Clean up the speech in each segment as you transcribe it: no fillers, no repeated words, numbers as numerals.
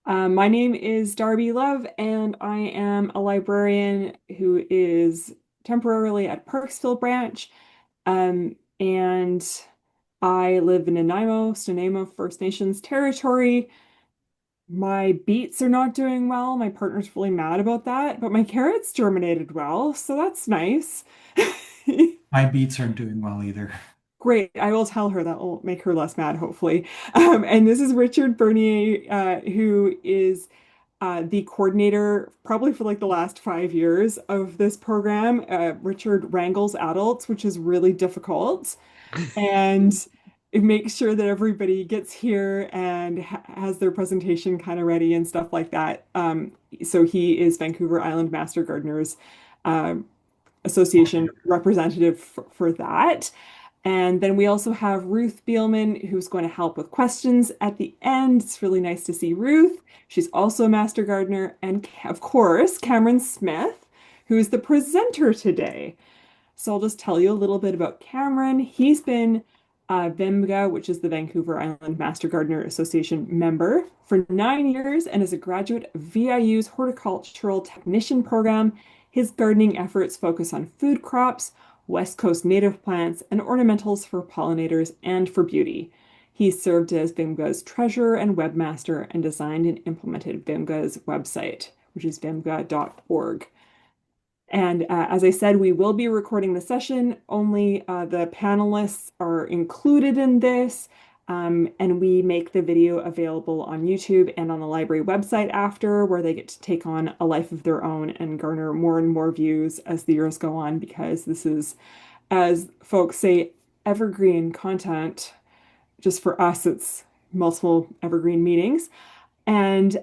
My name is Darby Love, and I am a librarian who is temporarily at Parksville Branch. And I live in Nanaimo First Nations territory. My beets are not doing well. My partner's really mad about that, but my carrots germinated well, so that's nice. My beets aren't doing well either. Great. I will tell her that will make her less mad, hopefully. And this is Richard Bernier, who is the coordinator probably for like the last 5 years of this program. Richard wrangles adults, which is really difficult, and it makes sure that everybody gets here and ha has their presentation kind of ready and stuff like that. So he is Vancouver Island Master Gardeners um, Association representative for that. And then we also have Ruth Beelman, who's going to help with questions at the end. It's really nice to see Ruth. She's also a master gardener. And of course, Cameron Smith, who is the presenter today. So I'll just tell you a little bit about Cameron. He's been VIMGA, which is the Vancouver Island Master Gardener Association member, for 9 years and is a graduate of VIU's Horticultural Technician program. His gardening efforts focus on food crops, West Coast native plants, and ornamentals for pollinators and for beauty. He served as VIMGA's treasurer and webmaster and designed and implemented VIMGA's website, which is vimga.org. And as I said, we will be recording the session. Only the panelists are included in this. And we make the video available on YouTube and on the library website after, where they get to take on a life of their own and garner more and more views as the years go on, because this is, as folks say, evergreen content. Just for us, it's multiple evergreen meetings. And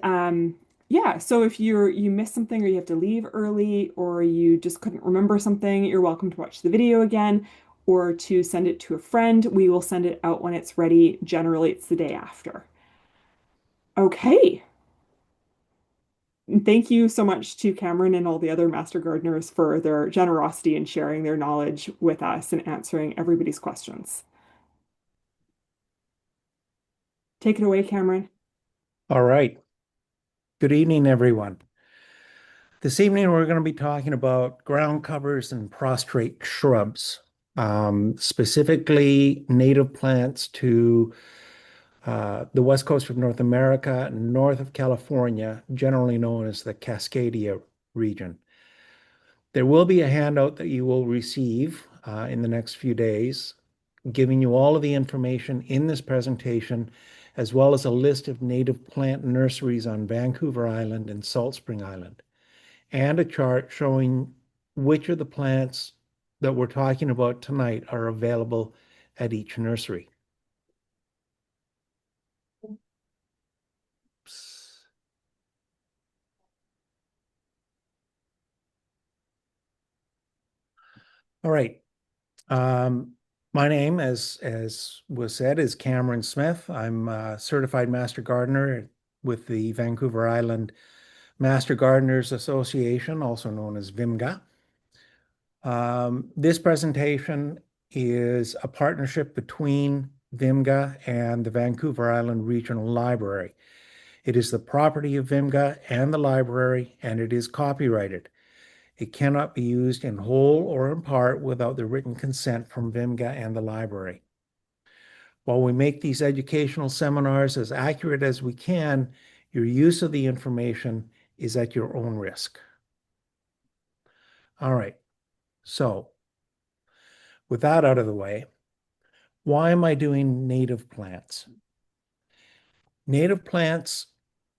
yeah, so if you missed something or you have to leave early or you just couldn't remember something, you're welcome to watch the video again or to send it to a friend. We will send it out when it's ready. Generally, it's the day after. Okay. Thank you so much to Cameron and all the other Master Gardeners for their generosity in sharing their knowledge with us and answering everybody's questions. Take it away, Cameron. All right. Good evening, everyone. This evening, we're going to be talking about ground covers and prostrate shrubs, specifically native plants to the west coast of North America, north of California, generally known as the Cascadia region. There will be a handout that you will receive in the next few days, giving you all of the information in this presentation, as well as a list of native plant nurseries on Vancouver Island and Salt Spring Island, and a chart showing which of the plants that we're talking about tonight are available at each nursery. All right. My name, as was said, is Cameron Smith. I'm a certified master gardener with the Vancouver Island Master Gardeners Association, also known as VIMGA. This presentation is a partnership between VIMGA and the Vancouver Island Regional Library. It is the property of VIMGA and the library, and it is copyrighted. It cannot be used in whole or in part without the written consent from VIMGA and the library. While we make these educational seminars as accurate as we can, your use of the information is at your own risk. All right, so with that out of the way, why am I doing native plants? Native plants,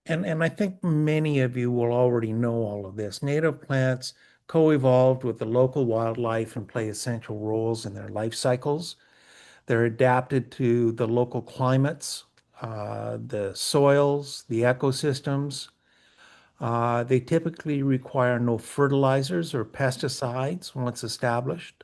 and I think many of you will already know all of this, native plants co-evolved with the local wildlife and play essential roles in their life cycles. They're adapted to the local climates, the soils, the ecosystems. They typically require no fertilizers or pesticides once established.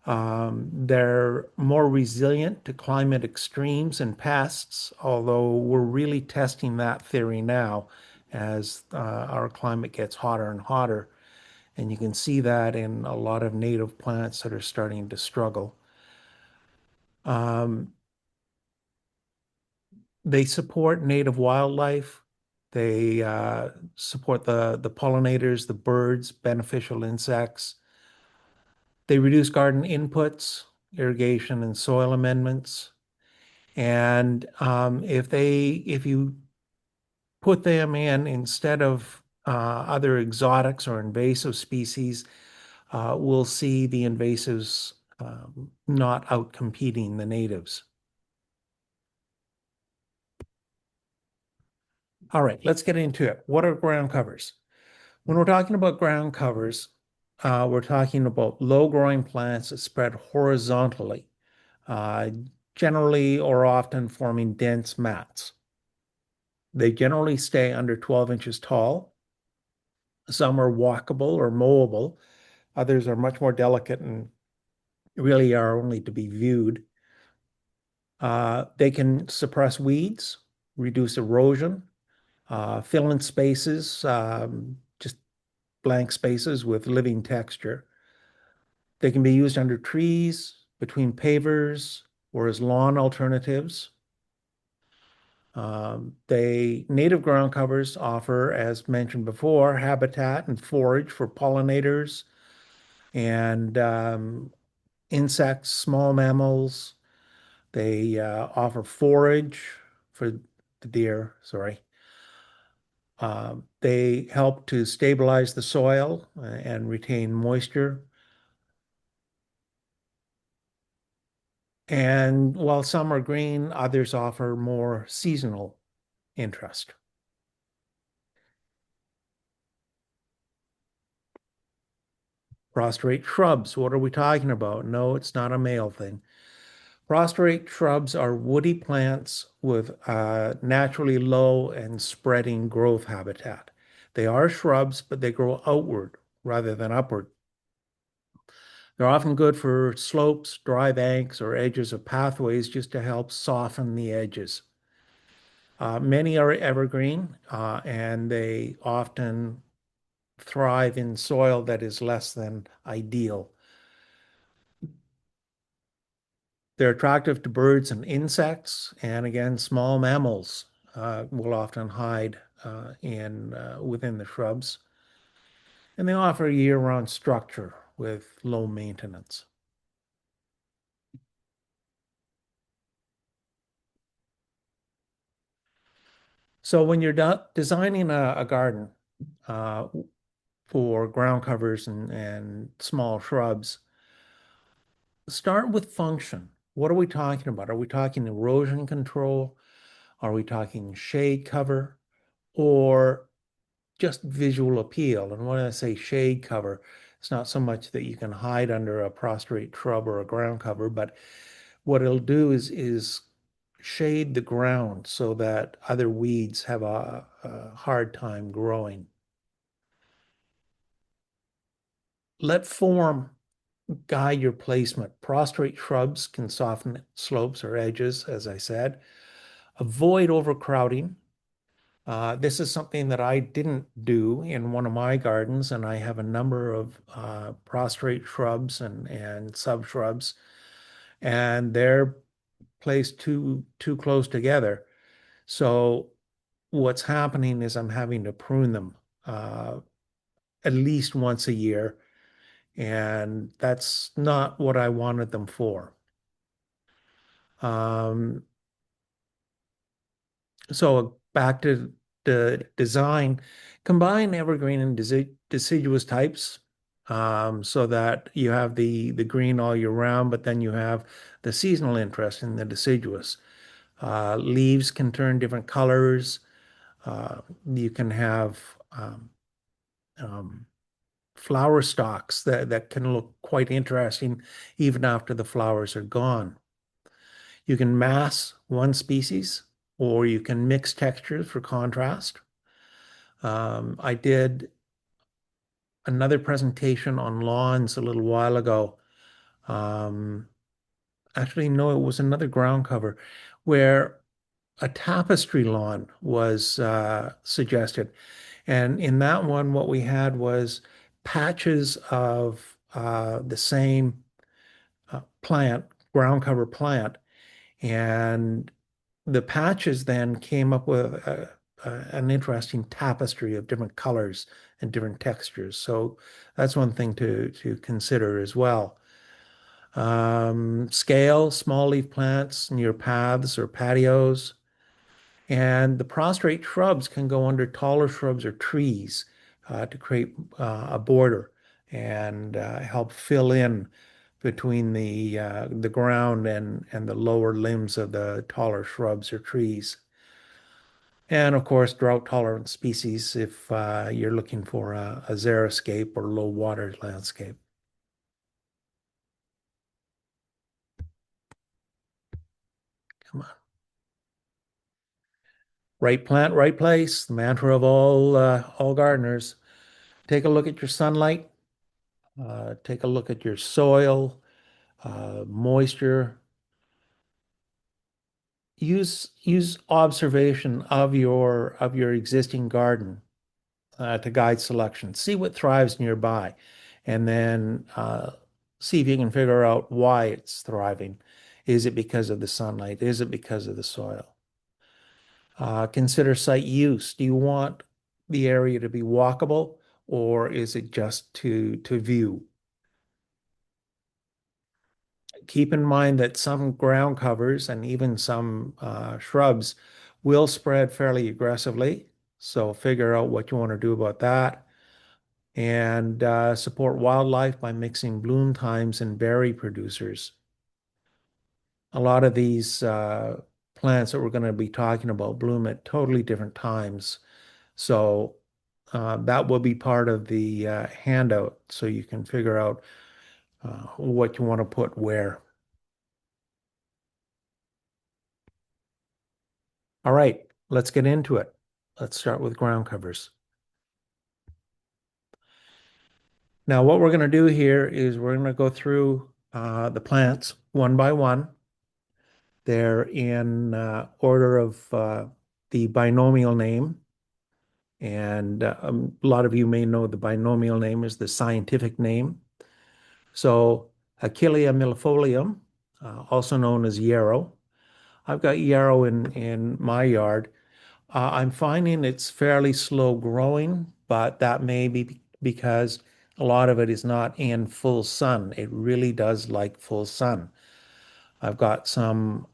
They're more resilient to climate extremes and pests, although we're really testing that theory now as our climate gets hotter and hotter. And you can see that in a lot of native plants that are starting to struggle. They support native wildlife. They support the pollinators, the birds, beneficial insects. They reduce garden inputs, irrigation and soil amendments. And if you put them in instead of other exotics or invasive species, we'll see the invasives not outcompeting the natives. All right, let's get into it. What are ground covers? When we're talking about ground covers, we're talking about low-growing plants that spread horizontally, uh, generally or often forming dense mats. They generally stay under 12 inches tall. Some are walkable or mowable. Others are much more delicate and really are only to be viewed. They can suppress weeds, reduce erosion, fill in spaces, just blank spaces with living texture. They can be used under trees, between pavers, or as lawn alternatives. Native ground covers offer, as mentioned before, habitat and forage for pollinators and insects, small mammals. They offer forage for the deer, sorry. They help to stabilize the soil and retain moisture. And while some are green, others offer more seasonal interest. Prostrate shrubs, what are we talking about? No, it's not a male thing. Prostrate shrubs are woody plants with naturally low and spreading growth habitat. They are shrubs, but they grow outward rather than upward. They're often good for slopes, dry banks, or edges of pathways just to help soften the edges. Many are evergreen, and they often thrive in soil that is less than ideal. They're attractive to birds and insects, and again, small mammals will often hide within the shrubs. And they offer year-round structure with low maintenance. So when you're designing a garden uh, for ground covers and small shrubs, start with function. What are we talking about? Are we talking erosion control? Are we talking shade cover? Or just visual appeal? And when I say shade cover, it's not so much that you can hide under a prostrate shrub or a ground cover, but what it'll do is shade the ground so that other weeds have a hard time growing. Let form guide your placement. Prostrate shrubs can soften slopes or edges, as I said. Avoid overcrowding. This is something that I didn't do in one of my gardens, and I have a number of prostrate shrubs and subshrubs, and they're placed too close together. So what's happening is I'm having to prune them at least once a year, and that's not what I wanted them for. Um, so back to the design, combine evergreen and deciduous types so that you have the green all year round, but then you have the seasonal interest in the deciduous. Leaves can turn different colors. You can have um, flower stalks that can look quite interesting even after the flowers are gone. You can mass one species or you can mix textures for contrast. I did another presentation on lawns a little while ago. Um, Actually, no, it was another ground cover where a tapestry lawn was suggested. And in that one, what we had was patches of the same plant, ground cover plant. And the patches then came up with an interesting tapestry of different colors and different textures. So that's one thing to consider as well. Scale small leaf plants near paths or patios. And the prostrate shrubs can go under taller shrubs or trees to create a border and help fill in between the ground and the lower limbs of the taller shrubs or trees. And of course, drought tolerant species if you're looking for a xeriscape or low water landscape. Come on. Right plant, right place, the mantra of all gardeners. Take a look at your sunlight, take a look at your soil, moisture. Use observation of your existing garden to guide selection. See what thrives nearby, and then see if you can figure out why it's thriving. Is it because of the sunlight? Is it because of the soil? Consider site use. Do you want the area to be walkable, or is it just to view? Keep in mind that some ground covers and even some shrubs will spread fairly aggressively. So figure out what you want to do about that. And support wildlife by mixing bloom times and berry producers. A lot of these plants that we're going to be talking about bloom at totally different times. So that will be part of the handout so you can figure out what you want to put where. All right, let's get into it. Let's start with ground covers. Now, what we're going to do here is we're going to go through the plants one by one. They're in order of the binomial name. And a lot of you may know the binomial name is the scientific name. So Achillea millefolium, also known as yarrow. I've got yarrow in my yard. I'm finding it's fairly slow growing, but that may be because a lot of it is not in full sun. It really does like full sun. I've got some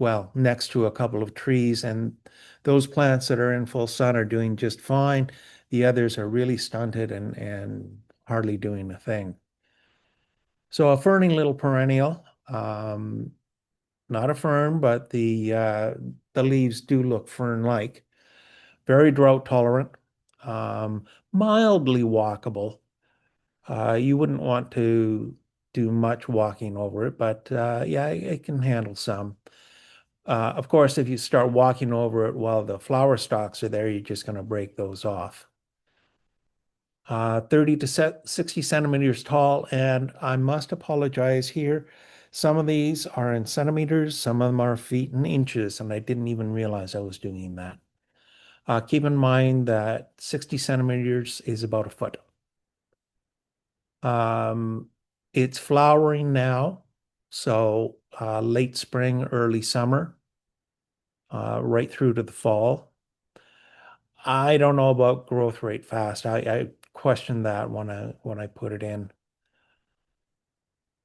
well, next to a couple of trees, and those plants that are in full sun are doing just fine. The others are really stunted and hardly doing a thing. So a ferny little perennial, not a fern, but the leaves do look fern-like. Very drought tolerant, mildly walkable. You wouldn't want to do much walking over it, but yeah, it can handle some. Of course, if you start walking over it while the flower stalks are there, you're just going to break those off. 30 to 60 centimeters tall, and I must apologize here. Some of these are in centimeters, some of them are feet and inches, and I didn't even realize I was doing that. Keep in mind that 60 centimeters is about a foot. It's flowering now, so late spring, early summer, right through to the fall. I don't know about growth rate fast. I question that when I put it in.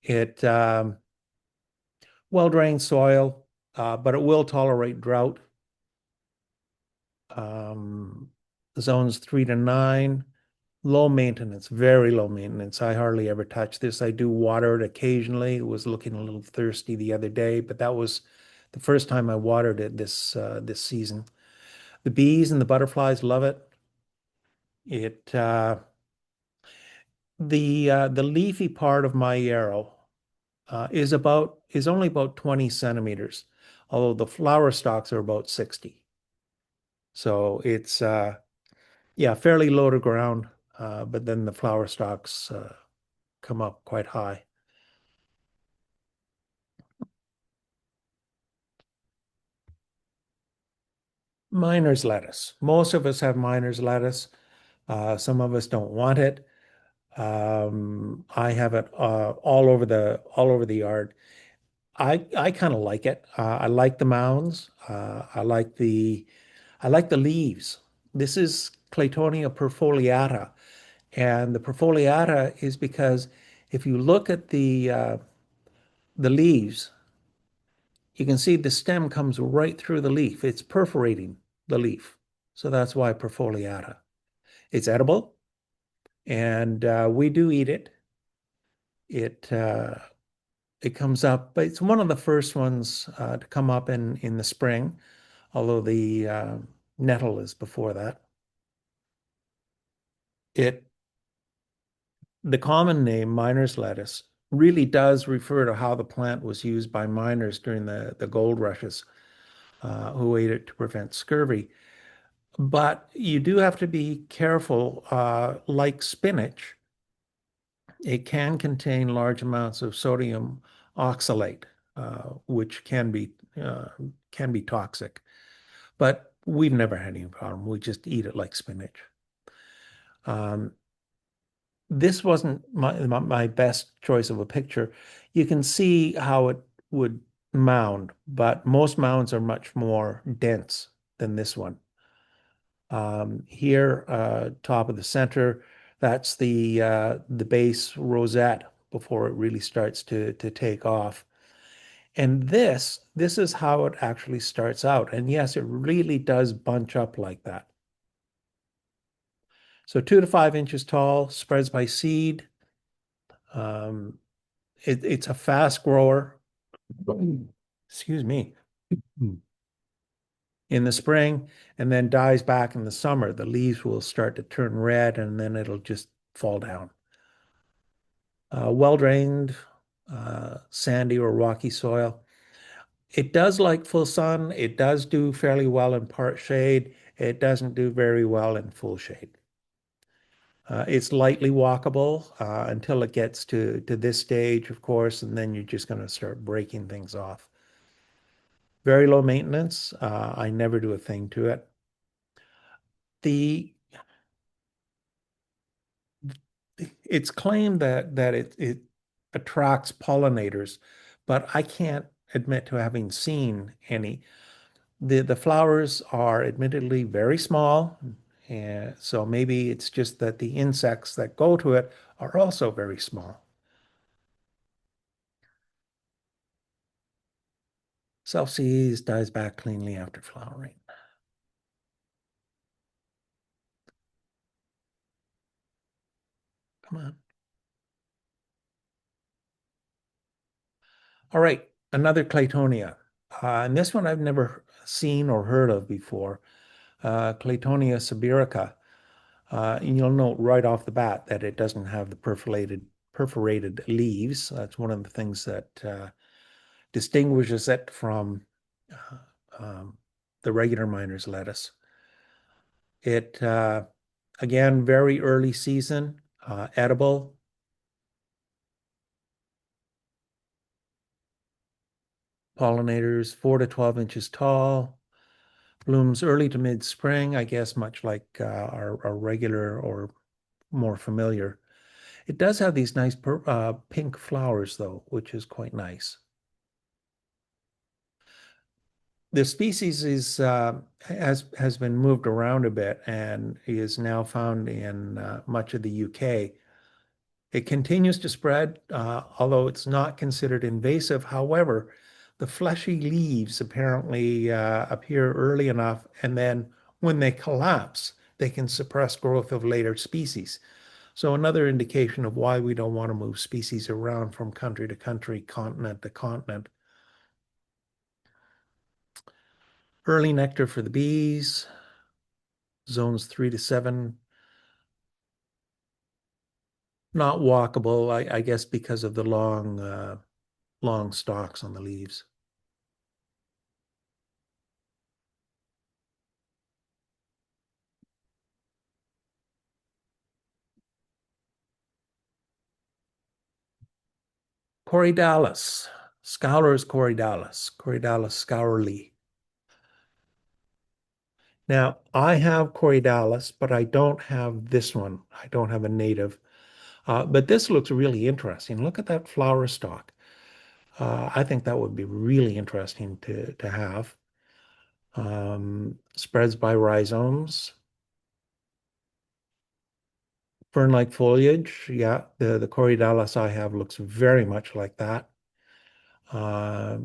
It well-drained soil, but it will tolerate drought. Zones 3 to 9, low maintenance, very low maintenance. I hardly ever touch this. I do water it occasionally. It was looking a little thirsty the other day, but that was the first time I watered it this season. The bees and the butterflies love it. The leafy part of my yarrow is only about 20 centimeters, although the flower stalks are about 60. So it's yeah, fairly low to ground, but then the flower stalks come up quite high. Miner's lettuce. Most of us have miner's lettuce. Some of us don't want it. I have it all over the yard. I kind of like it. I like the mounds. I like I like the leaves. This is Claytonia perfoliata. And the perfoliata is because if you look at the leaves, you can see the stem comes right through the leaf. It's perforating the leaf. So that's why perfoliata. It's edible, and we do eat it. It it comes up, but it's one of the first ones to come up in the spring, although the nettle is before that. It The common name, miner's lettuce, really does refer to how the plant was used by miners during the gold rushes, who ate it to prevent scurvy. But you do have to be careful. Like spinach, it can contain large amounts of sodium oxalate, which can be toxic. But we've never had any problem. We just eat it like spinach. Um, this wasn't my best choice of a picture. You can see how it would mound, but most mounds are much more dense than this one. Here, top of the center, that's the base rosette before it really starts to take off. And this is how it actually starts out. And yes, it really does bunch up like that. So 2 to 5 inches tall, spreads by seed. Um, it's a fast grower. Excuse me. In the spring, and then dies back in the summer. The leaves will start to turn red, and then it'll just fall down. Well drained, sandy or rocky soil. It does like full sun. It does do fairly well in part shade. It doesn't do very well in full shade. It's lightly walkable until it gets to this stage, of course, and then you're just going to start breaking things off. Very low maintenance. I never do a thing to it. The it's claimed that it attracts pollinators, but I can't admit to having seen any. The flowers are admittedly very small, and so maybe it's just that the insects that go to it are also very small. Self-sees, dies back cleanly after flowering. Come on. All right, another Claytonia. And this one I've never seen or heard of before. Claytonia sibirica. And you'll note right off the bat that it doesn't have the perforated leaves. That's one of the things that distinguishes it from uh, the regular miner's lettuce. It again, very early season, edible. Pollinators 4 to 12 inches tall. Blooms early to mid-spring, I guess, much like our regular or more familiar. It does have these nice pink flowers, though, which is quite nice. The species has been moved around a bit and is now found in much of the UK. It continues to spread, although it's not considered invasive. However, the fleshy leaves apparently appear early enough, and then when they collapse, they can suppress growth of later species. So another indication of why we don't want to move species around from country to country, continent to continent. Early nectar for the bees, zones 3 to 7. Not walkable, I guess, because of the long stalks on the leaves. Corydalis, Scowler's Corydalis Scourley. Now, I have Corydalis, but I don't have this one. I don't have a native. But this looks really interesting. Look at that flower stalk. I think that would be really interesting to have. Spreads by rhizomes. Fern-like foliage. Yeah, the Corydalis I have looks very much like that. Uh,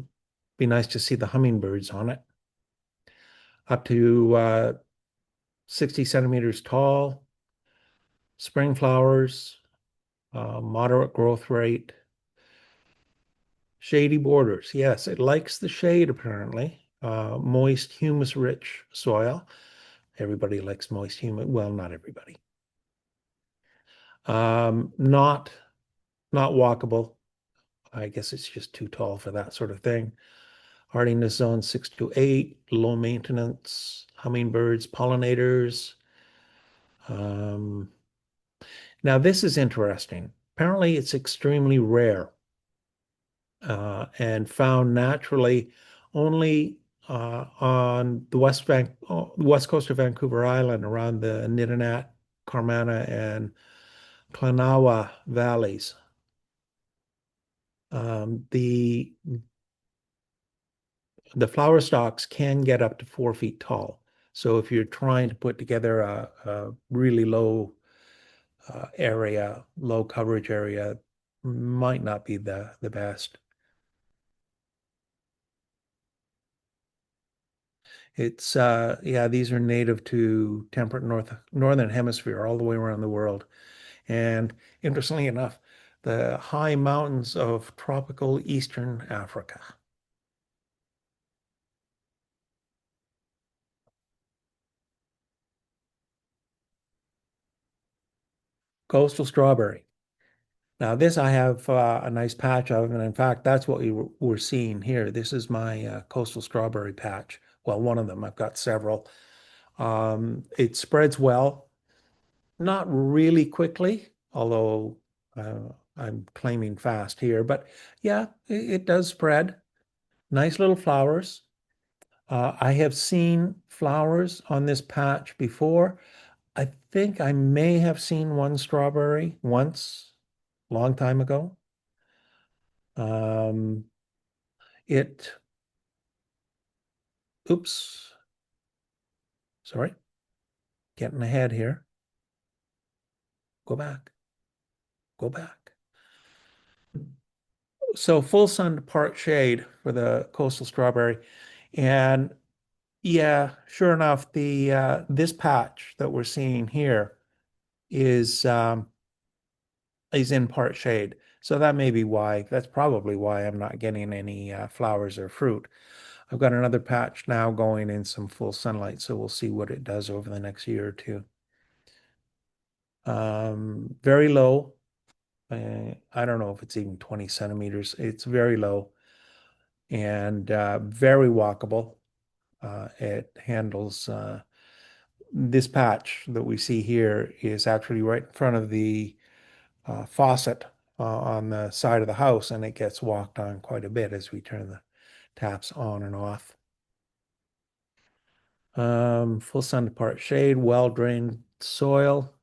be nice to see the hummingbirds on it. Up to 60 centimeters tall. Spring flowers, moderate growth rate. Shady borders. Yes, it likes the shade apparently. Moist, humus-rich soil. Everybody likes moist humus. Well, not everybody. Not walkable. I guess it's just too tall for that sort of thing. Hardiness zone 6 to 8, low maintenance, hummingbirds, pollinators. Um, Now this is interesting. Apparently it's extremely rare and found naturally only on the west coast of Vancouver Island around the Nittinat, Carmana, and Klanawa valleys. The flower stalks can get up to 4 feet tall. So if you're trying to put together a really low area, low coverage area, might not be the best. It's yeah, these are native to temperate northern hemisphere all the way around the world. And interestingly enough, the high mountains of tropical Eastern Africa. Coastal strawberry. Now this I have a nice patch of, and in fact, that's what we're seeing here. This is my coastal strawberry patch. Well, one of them. I've got several. It spreads well. Not really quickly, although I'm claiming fast here, but yeah, it does spread. Nice little flowers. I have seen flowers on this patch before. I think I may have seen one strawberry once, long time ago. Um, it, oops, sorry, getting ahead here. Go back, go back. So full sun to part shade for the coastal strawberry. And yeah, sure enough, the this patch that we're seeing here is in part shade. So that may be why, that's probably why I'm not getting any flowers or fruit. I've got another patch now going in some full sunlight, so we'll see what it does over the next year or two. Very low. I don't know if it's even 20 centimeters. It's very low and very walkable. It handles this patch that we see here is actually right in front of the faucet on the side of the house, and it gets walked on quite a bit as we turn the taps on and off. Full sun to part shade, well-drained soil,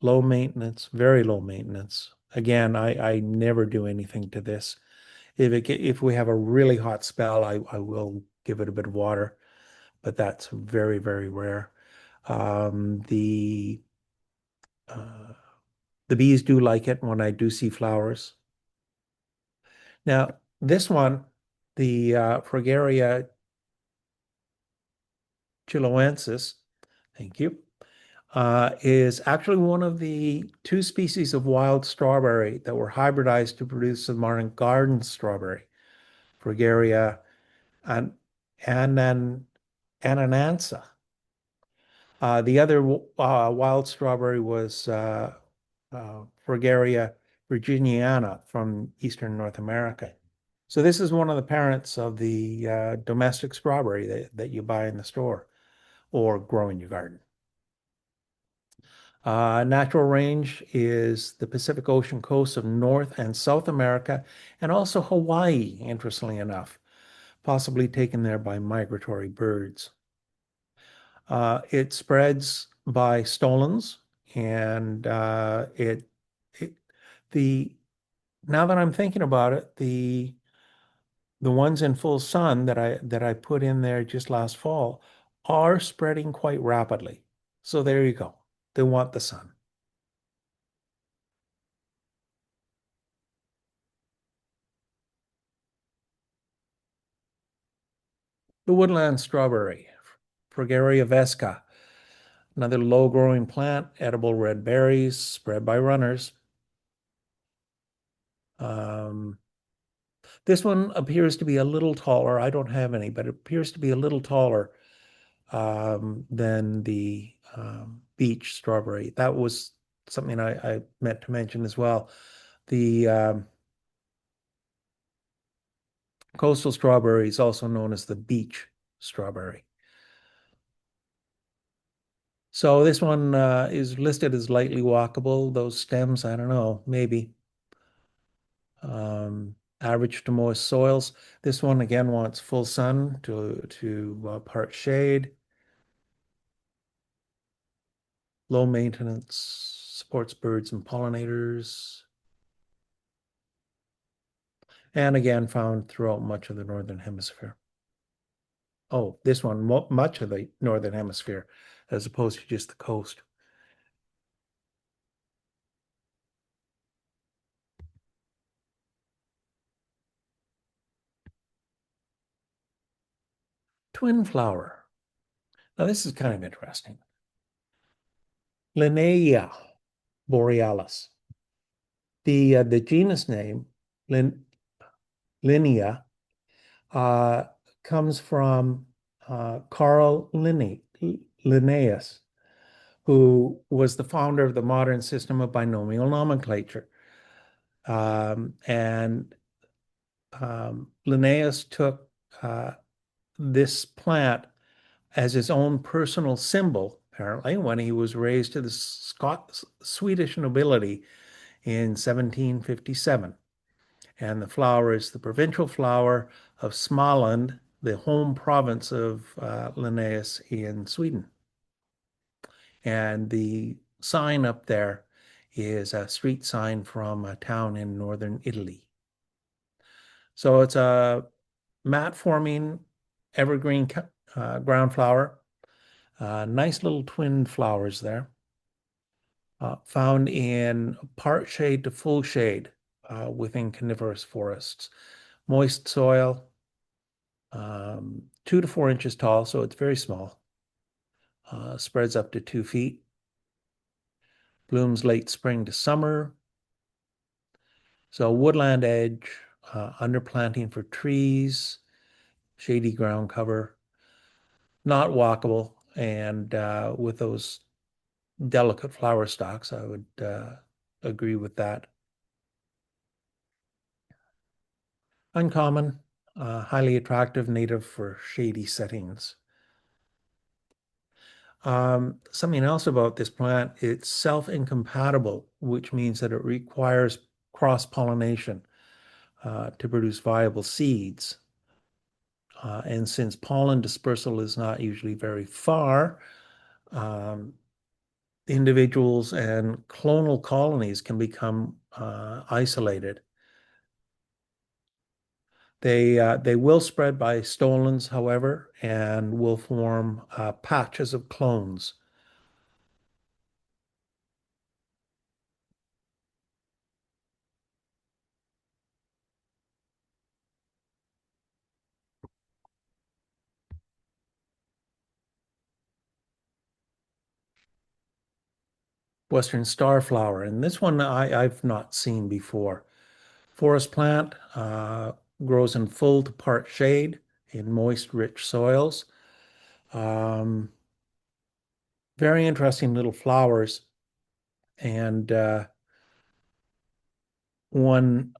low maintenance, very low maintenance. Again, I never do anything to this. If we have a really hot spell, I will give it a bit of water, but that's very, very rare. Um, the uh, the bees do like it when I do see flowers. Now, this one, the Fragaria chiloensis, thank you, is actually one of the two species of wild strawberry that were hybridized to produce the modern garden strawberry, Fragaria and Anan, Ananansa. The other wild strawberry was Fragaria virginiana from eastern North America. So this is one of the parents of the domestic strawberry that you buy in the store or grow in your garden. Natural range is the Pacific Ocean coast of North and South America and also Hawaii, interestingly enough, possibly taken there by migratory birds. It spreads by stolons and it the now that I'm thinking about it, the the ones in full sun that I put in there just last fall are spreading quite rapidly. So there you go. They want the sun. The woodland strawberry, Fragaria vesca, another low-growing plant, edible red berries, spread by runners. Um, this one appears to be a little taller. I don't have any, but it appears to be a little taller than the beach strawberry. That was something I meant to mention as well. The coastal strawberry is also known as the beach strawberry. So this one is listed as lightly walkable. Those stems, I don't know, maybe. Average to moist soils. This one again wants full sun to part shade. Low maintenance, supports birds and pollinators. And again, found throughout much of the Northern Hemisphere. Oh, this one, much of the Northern Hemisphere, as opposed to just the coast. Twin flower. Now, this is kind of interesting. Linnea borealis. The genus name, Linnea, uh, comes from Carl Linnaeus, who was the founder of the modern system of binomial nomenclature. And Linnaeus took this plant as his own personal symbol, apparently, when he was raised to the Swedish nobility in 1757. And the flower is the provincial flower of Småland, the home province of Linnaeus in Sweden. And the sign up there is a street sign from a town in northern Italy. So it's a mat forming evergreen ground flower. Nice little twin flowers there. Found in part shade to full shade within coniferous forests. Moist soil, 2 to 4 inches tall, so it's very small. Spreads up to 2 feet. Blooms late spring to summer. So woodland edge, underplanting for trees, shady ground cover, not walkable, and with those delicate flower stalks, I would agree with that. Uncommon, highly attractive, native for shady settings. Something else about this plant, it's self-incompatible, which means that it requires cross-pollination to produce viable seeds. And since pollen dispersal is not usually very far, individuals and clonal colonies can become isolated. They will spread by stolons, however, and will form patches of clones. Western starflower, and this one I've not seen before. Forest plant, grows in full to part shade in moist, rich soils. Um, Very interesting little flowers. And one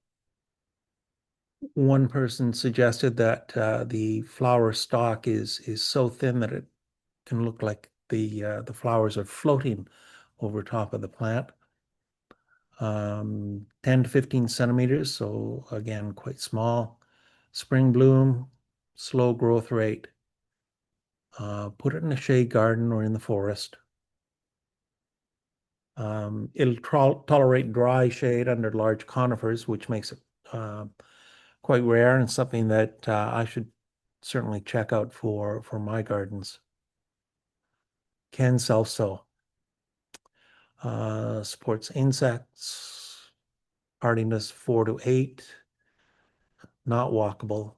person suggested that the flower stalk is so thin that it can look like the flowers are floating over top of the plant. 10 to 15 centimeters, so again, quite small. Spring bloom, slow growth rate. Put it in a shade garden or in the forest. It'll tolerate dry shade under large conifers, which makes it quite quite rare and something that I should certainly check out for my gardens. Can self-sow. Supports insects, hardiness 4 to 8, not walkable.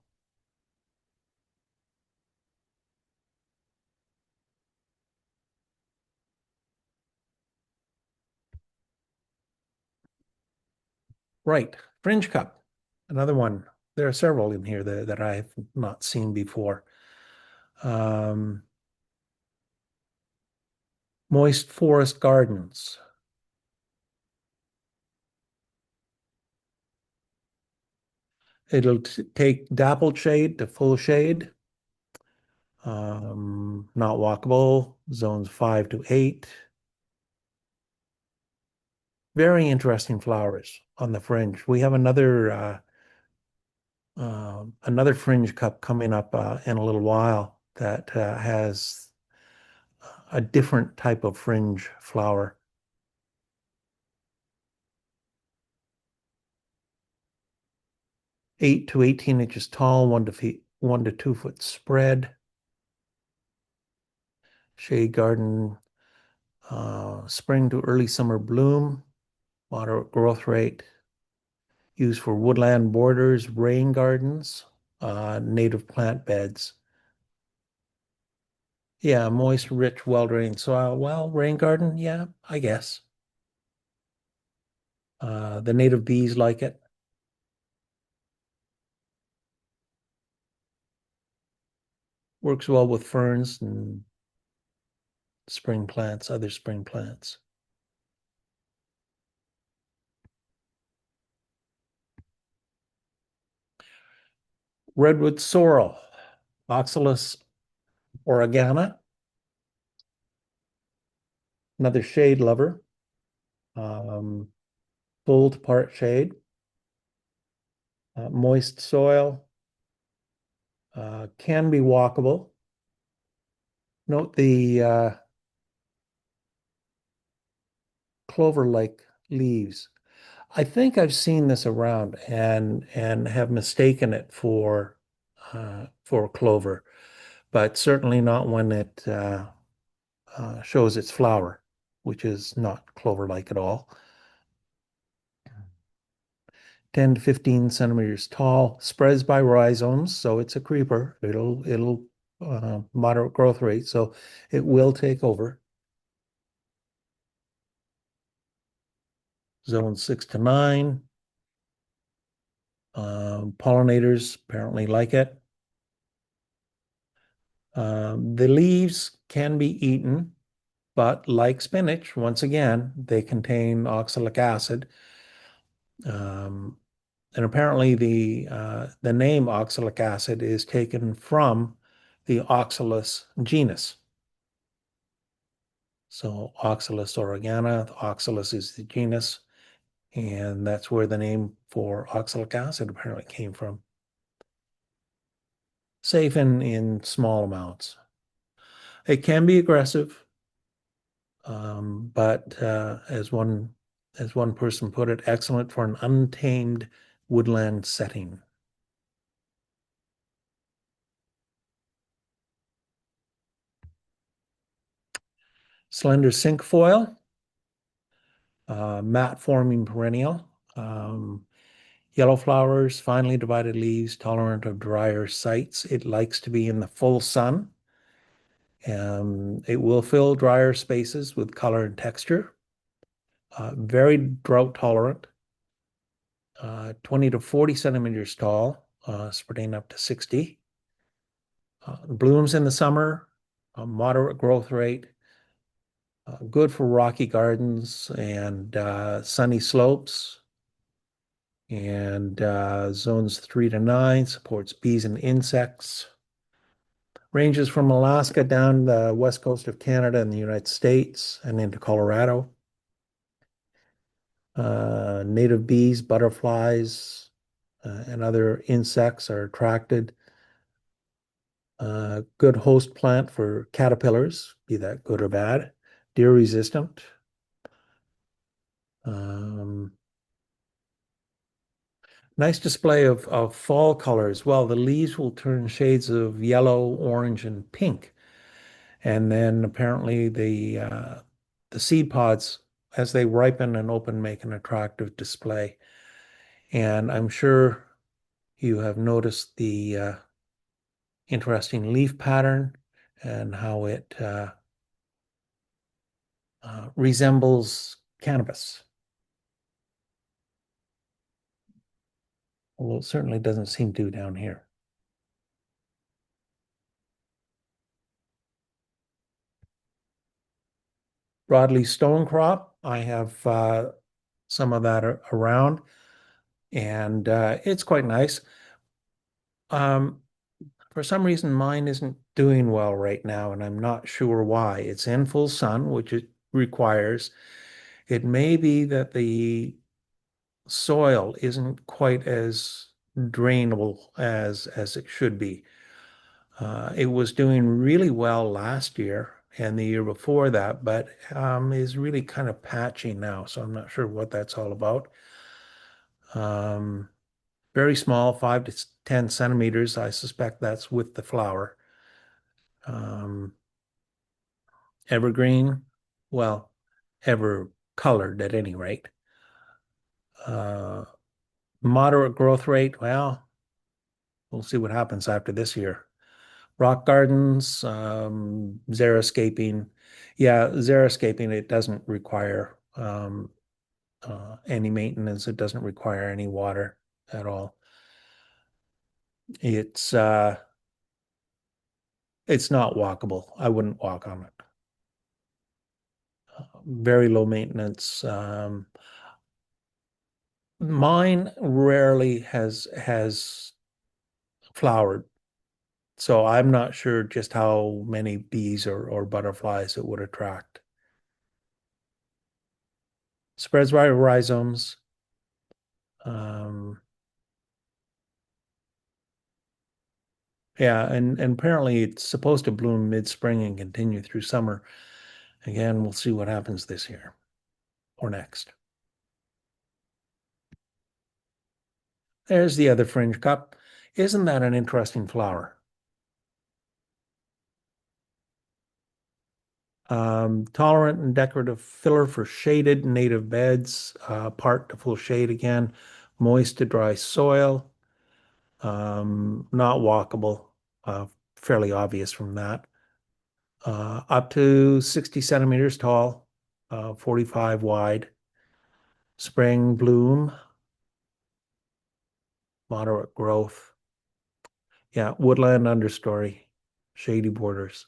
Right, fringe cup, another one. There are several in here that I have not seen before. Um, moist forest gardens. It'll take dappled shade to full shade. Not walkable, zones 5 to 8. Very interesting flowers on the fringe. We have another fringe cup coming up in a little while that has a different type of fringe flower. 8 to 18 inches tall, 1 to 2 foot spread. Shade garden, spring to early summer bloom, moderate growth rate, used for woodland borders, rain gardens, native plant beds. Yeah, moist, rich, well-drained soil. Well, rain garden, yeah, I guess. The native bees like it. Works well with ferns and spring plants, other spring plants. Redwood sorrel, Oxalis oregana, another shade lover. Full to part shade. Moist soil. Can be walkable. Note the clover-like leaves. I think I've seen this around and have mistaken it for clover, but certainly not when it shows its flower, which is not clover-like at all. 10 to 15 centimeters tall, spreads by rhizomes, so it's a creeper. It'll moderate growth rate, so it will take over. Zone 6 to 9. Pollinators apparently like it. The leaves can be eaten, but like spinach, once again, they contain oxalic acid. And apparently the name oxalic acid is taken from the Oxalis genus. So Oxalis oregana, Oxalis is the genus, and that's where the name for oxalic acid apparently came from. Safe in small amounts. It can be aggressive, but as one person put it, excellent for an untamed woodland setting. Slender cinquefoil, mat forming perennial. Yellow flowers, finely divided leaves, tolerant of drier sites. It likes to be in the full sun. It will fill drier spaces with color and texture. Very drought tolerant. 20 to 40 centimeters tall, spreading up to 60. Blooms in the summer, moderate growth rate. Good for rocky gardens and sunny slopes. And zones 3 to 9 supports bees and insects. Ranges from Alaska down the west coast of Canada and the United States and into Colorado. Native bees, butterflies, and other insects are attracted. Good host plant for caterpillars, be that good or bad. Deer resistant. Nice display of fall colors. Well, the leaves will turn shades of yellow, orange, and pink. And then apparently the seed pods, as they ripen and open, make an attractive display. And I'm sure you have noticed the interesting leaf pattern and how it resembles cannabis. Although it certainly doesn't seem to down here. Broadleaf stonecrop, I have some of that around, and it's quite nice. Um, for some reason, mine isn't doing well right now, and I'm not sure why. It's in full sun, which it requires. It may be that the soil isn't quite as drainable as it should be. It was doing really well last year and the year before that, but is really kind of patchy now, so I'm not sure what that's all about. Um, very small, 5 to 10 centimeters. I suspect that's with the flower. Um, evergreen, well, ever colored at any rate. Uh, moderate growth rate, well, we'll see what happens after this year. Rock gardens, xeriscaping. Yeah, xeriscaping, it doesn't require any maintenance. It doesn't require any water at all. It's uh, it's not walkable. I wouldn't walk on it. Very low maintenance. Mine rarely has flowered, so I'm not sure just how many bees or butterflies it would attract. Spreads by rhizomes. Um, yeah, and apparently it's supposed to bloom mid-spring and continue through summer. Again, we'll see what happens this year or next. There's the other fringe cup. Isn't that an interesting flower? Tolerant and decorative filler for shaded native beds, part to full shade again, moist to dry soil, not walkable, fairly obvious from that. Up to 60 centimeters tall, 45 wide, spring bloom, moderate growth. Yeah, woodland understory, shady borders.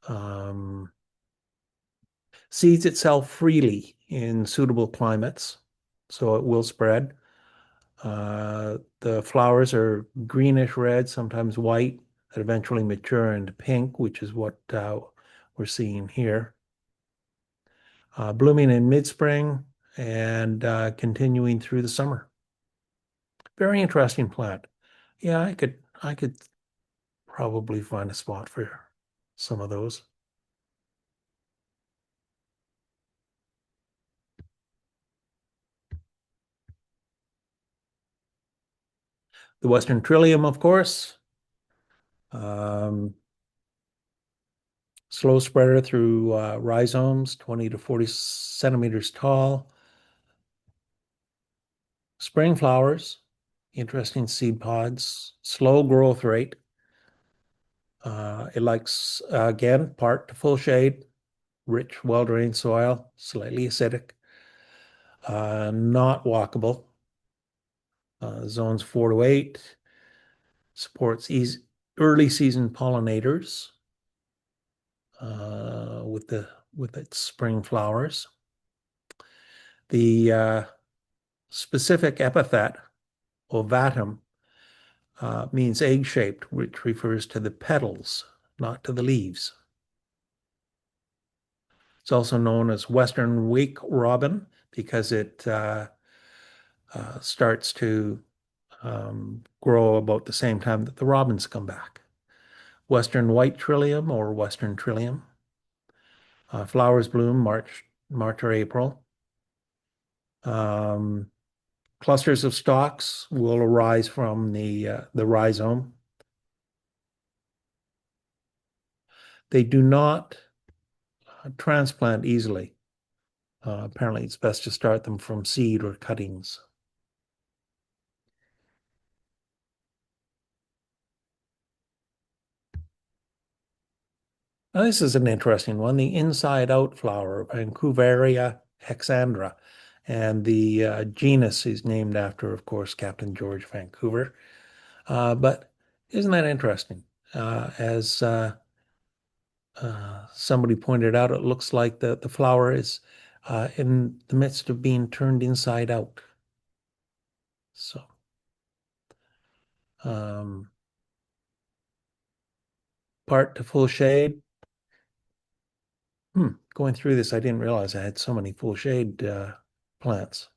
Um, seeds itself freely in suitable climates, so it will spread. The flowers are greenish red, sometimes white, that eventually mature into pink, which is what we're seeing here. Blooming in mid-spring and continuing through the summer. Very interesting plant. Yeah, I could probably find a spot for some of those. The Western Trillium, of course. Um, slow spreader through rhizomes, 20 to 40 centimeters tall. Spring flowers, interesting seed pods, slow growth rate. It likes, again, part to full shade, rich, well-drained soil, slightly acidic, not walkable. Zones 4 to 8, supports early season pollinators with its spring flowers. The specific epithet, ovatum, means egg-shaped, which refers to the petals, not to the leaves. It's also known as Western wake robin because it starts to grow about the same time that the robins come back. Western white trillium or Western trillium. Flowers bloom March or April. Um, Clusters of stalks will arise from the rhizome. They do not transplant easily. Apparently, it's best to start them from seed or cuttings. Now, this is an interesting one, the inside-out flower, Vancouveria hexandra. And the genus is named after, of course, Captain George Vancouver. But isn't that interesting? As somebody pointed out, it looks like the flower is in the midst of being turned inside out. So, um, part to full shade. Going through this, I didn't realize I had so many full shade plants.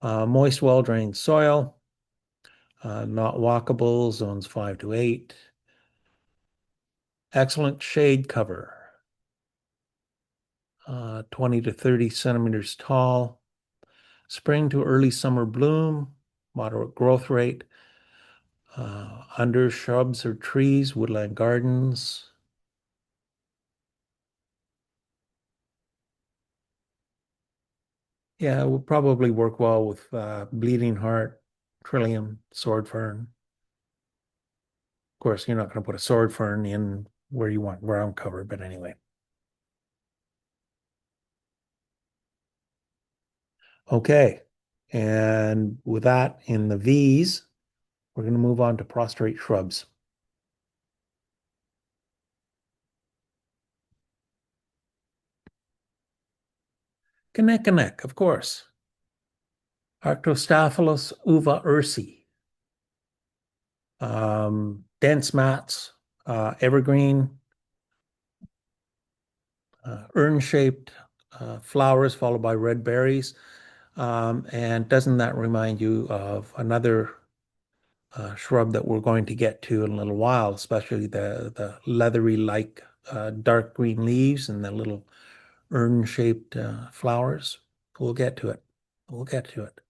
Moist, well-drained soil, not walkable, zones 5 to 8. Excellent shade cover, 20 to 30 centimeters tall. Spring to early summer bloom, moderate growth rate. Under shrubs or trees, woodland gardens. Yeah, it would probably work well with bleeding heart, trillium, sword fern. Of course, you're not going to put a sword fern in where you want ground cover, but anyway. Okay, and with that in the V's, we're going to move on to prostrate shrubs. Connect, of course. Arctostaphylos uva ursi. Dense mats, evergreen, urn-shaped flowers followed by red berries. And doesn't that remind you of another shrub that we're going to get to in a little while, especially the leathery-like dark green leaves and the little urn-shaped flowers? We'll get to it. We'll get to it.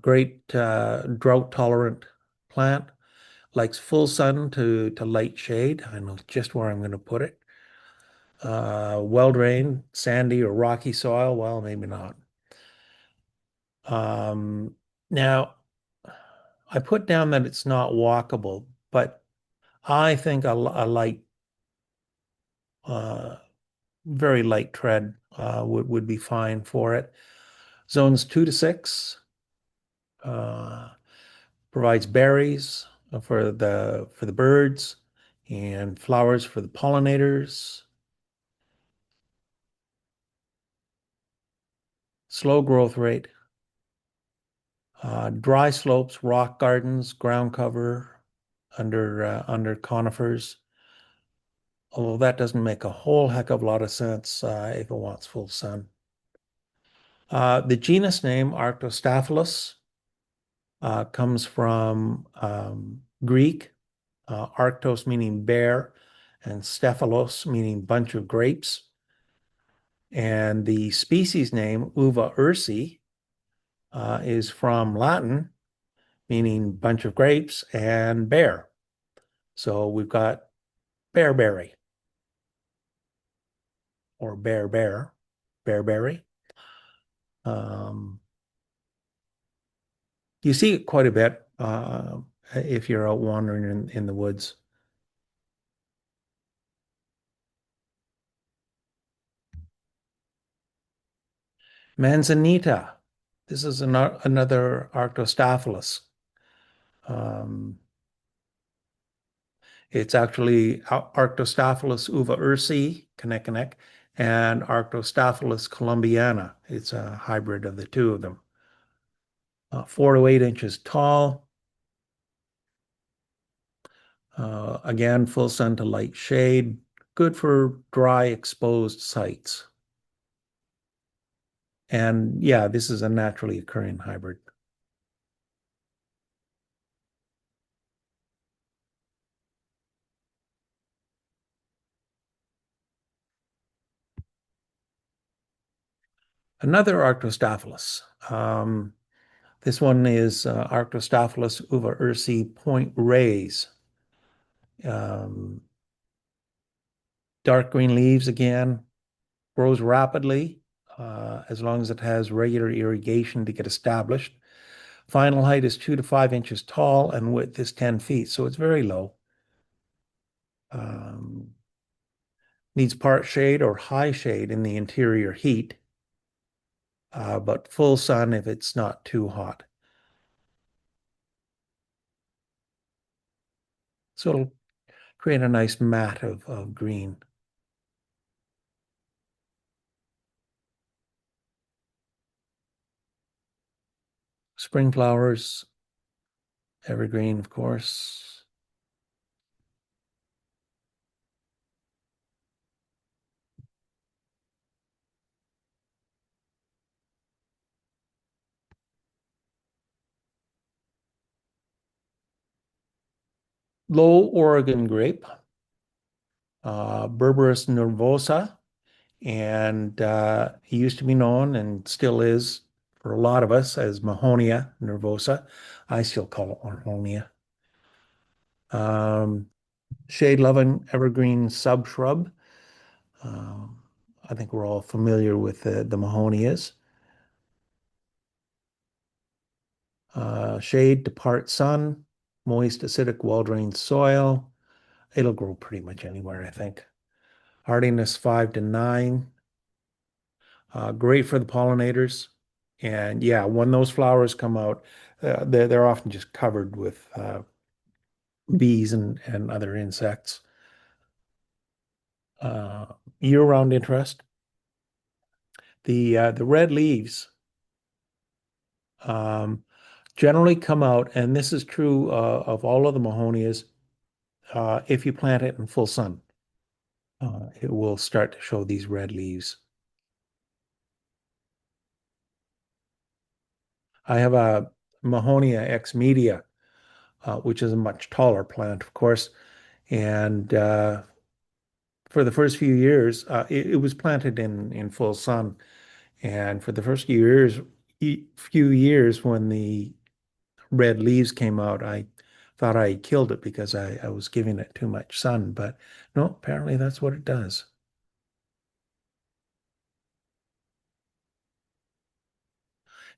Great drought-tolerant plant. Likes full sun to light shade. I know just where I'm going to put it. Well-drained, sandy or rocky soil. Well, maybe not. Now, I put down that it's not walkable, but I think a light, uh, very light tread would be fine for it. Zones 2 to 6 uh, provides berries for the birds and flowers for the pollinators. Slow growth rate. Dry slopes, rock gardens, ground cover under conifers. Although that doesn't make a whole heck of a lot of sense if it wants full sun. The genus name Arctostaphylos comes from Greek, arctos meaning bear, and staphylos meaning bunch of grapes. And the species name Uva ursi is from Latin, meaning bunch of grapes, and bear. So we've got bearberry or bearberry. Um, you see it quite a bit if you're out wandering in the woods. Manzanita. This is another Arctostaphylos. Um, it's actually Arctostaphylos uva ursi, connect, and Arctostaphylos columbiana. It's a hybrid of the two of them. 4 to 8 inches tall. Again, full sun to light shade. Good for dry, exposed sites. And yeah, this is a naturally occurring hybrid. Another Arctostaphylos. This one is Arctostaphylos uva ursi point rays. Um, dark green leaves again, grows rapidly as long as it has regular irrigation to get established. Final height is 2 to 5 inches tall and width is 10 feet, so it's very low. Um, needs part shade or high shade in the interior heat, but full sun if it's not too hot. So it'll create a nice mat of green. Spring flowers, evergreen, of course. Low Oregon grape, Berberis nervosa, and he used to be known and still is for a lot of us as Mahonia nervosa. I still call it Mahonia. Um, shade-loving evergreen subshrub. Um, I think we're all familiar with the Mahonias. Shade to part sun, moist, acidic, well-drained soil. It'll grow pretty much anywhere, I think. Hardiness 5 to 9. Great for the pollinators. And yeah, when those flowers come out, they're often just covered with bees and other insects. Uh, year-round interest. The red leaves um, generally come out, and this is true of all of the Mahonias, if you plant it in full sun. It will start to show these red leaves. I have a Mahonia ex media, which is a much taller plant, of course. And for the first few years, it was planted in full sun. And for the first few years when the red leaves came out, I thought I killed it because I was giving it too much sun. But no, apparently that's what it does.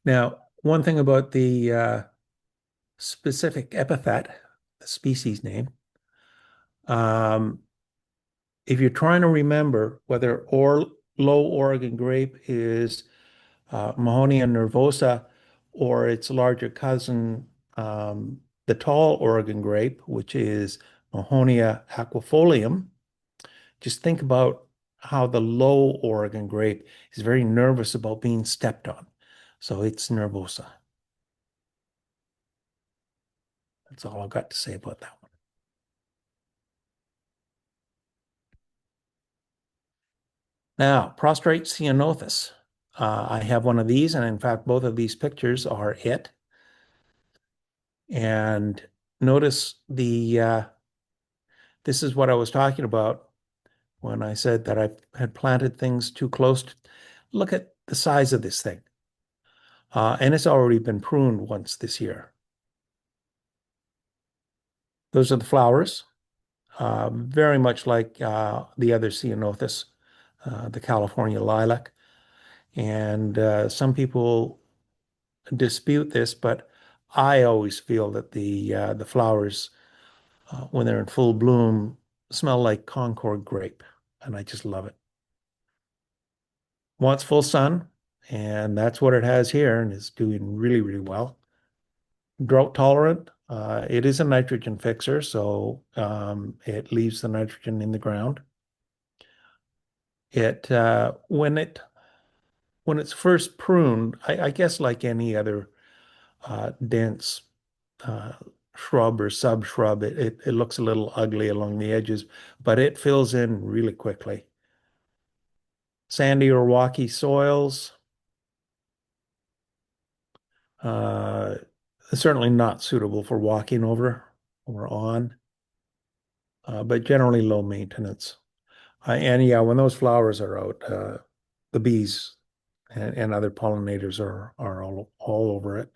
Now, one thing about the specific epithet, the species name, um, if you're trying to remember whether low Oregon grape is Mahonia nervosa or its larger cousin, the tall Oregon grape, which is Mahonia aquifolium, just think about how the low Oregon grape is very nervous about being stepped on. So it's nervosa. That's all I've got to say about that one. Now, prostrate ceanothus. I have one of these, and in fact, both of these pictures are it. And notice this is what I was talking about when I said that I had planted things too close. Look at the size of this thing. And it's already been pruned once this year. Those are the flowers, very much like the other ceanothus, the California lilac. And some people dispute this, but I always feel that the flowers, when they're in full bloom, smell like Concord grape, and I just love it. Wants full sun, and that's what it has here, and it's doing really, really well. Drought tolerant. It is a nitrogen fixer, so it leaves the nitrogen in the ground. It when it's first pruned, I guess like any other dense uh, shrub or subshrub, it looks a little ugly along the edges, but it fills in really quickly. Sandy or rocky soils, uh, certainly not suitable for walking over or on, but generally low maintenance. And yeah, when those flowers are out, the bees and other pollinators are all over it.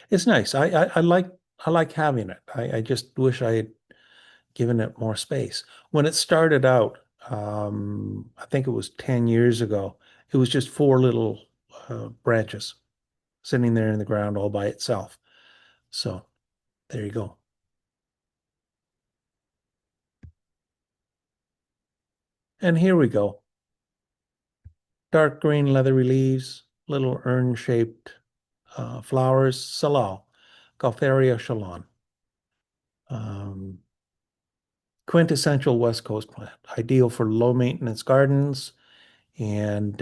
It's nice. I like having it. I just wish I had given it more space. When it started out, I think it was 10 years ago, it was just four little branches sitting there in the ground all by itself. So there you go. And here we go. Dark green leathery leaves, little urn-shaped flowers, salal, Gaultheria chalon. Um, Quintessential West Coast plant, ideal for low maintenance gardens, and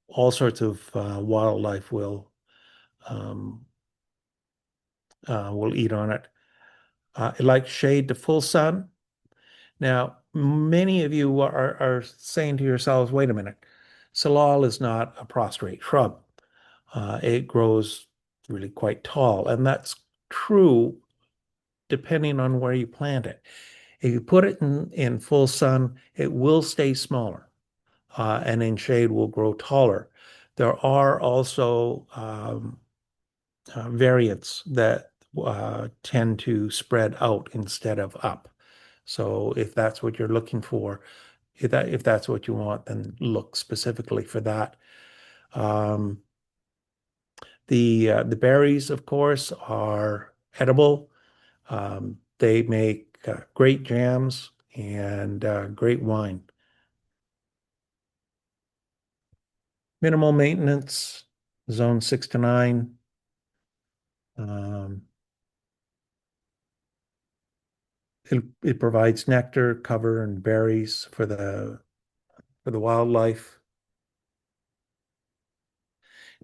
all sorts of wildlife um, will eat on it. It likes shade to full sun. Now, many of you are saying to yourselves, wait a minute, salal is not a prostrate shrub. It grows really quite tall, and that's true depending on where you plant it. If you put it in full sun, it will stay smaller, and in shade will grow taller. There are also variants that tend to spread out instead of up. So if that's what you're looking for, if that's what you want, then look specifically for that. Um, the berries, of course, are edible. They make great jams and great wine. Minimal maintenance, zone 6 to 9. Um, it provides nectar, cover, and berries for the wildlife.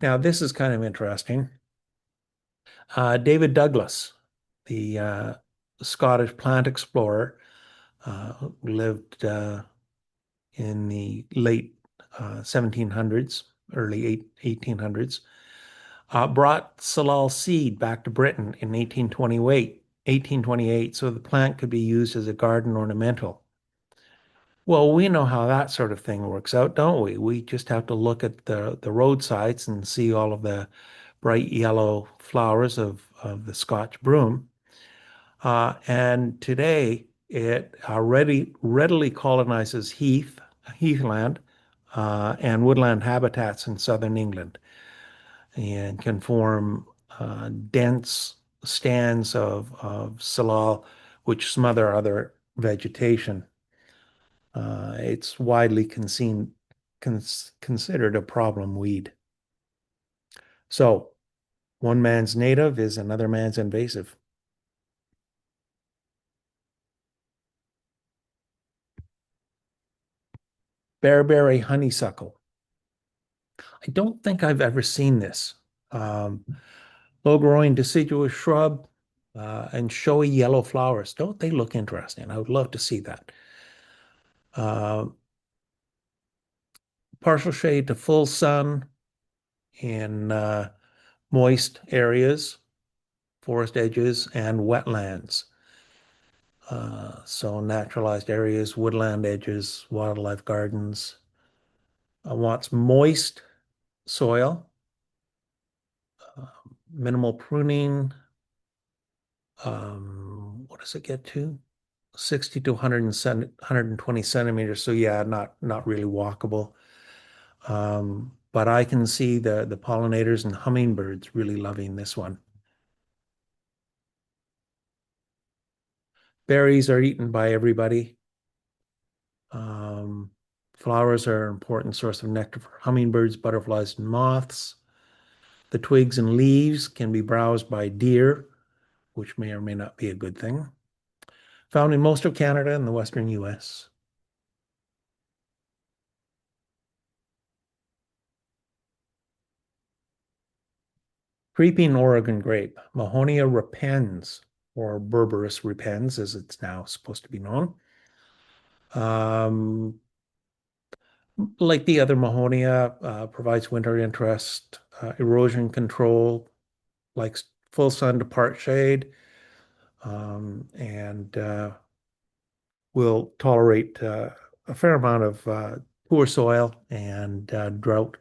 Now, this is kind of interesting. David Douglas, the Scottish plant explorer, lived in the late 1700s, early 1800s, brought salal seed back to Britain in 1828, so the plant could be used as a garden ornamental. Well, we know how that sort of thing works out, don't we? We just have to look at the roadsides and see all of the bright yellow flowers of the Scotch broom. And today it readily colonizes heathland, and woodland habitats in southern England and can form dense stands of salal which smother other vegetation. It's widely considered a problem weed. So one man's native is another man's invasive. Bearberry honeysuckle. I don't think I've ever seen this. Um, Low-growing deciduous shrub and showy yellow flowers. Don't they look interesting? I would love to see that. Uh, Partial shade to full sun in moist areas, forest edges, and wetlands. So naturalized areas, woodland edges, wildlife gardens. Wants moist soil, uh, minimal pruning. What does it get to? 60 to 120 centimeters. So yeah, not really walkable. But I can see the pollinators and hummingbirds really loving this one. Berries are eaten by everybody. Um, Flowers are an important source of nectar for hummingbirds, butterflies, and moths. The twigs and leaves can be browsed by deer, which may or may not be a good thing. Found in most of Canada and the western US. Creeping Oregon grape, Mahonia repens, or Berberis repens, as it's now supposed to be known. Um, like the other Mahonia, provides winter interest, erosion control, likes full sun to part shade, and will tolerate a fair amount of poor soil and drought.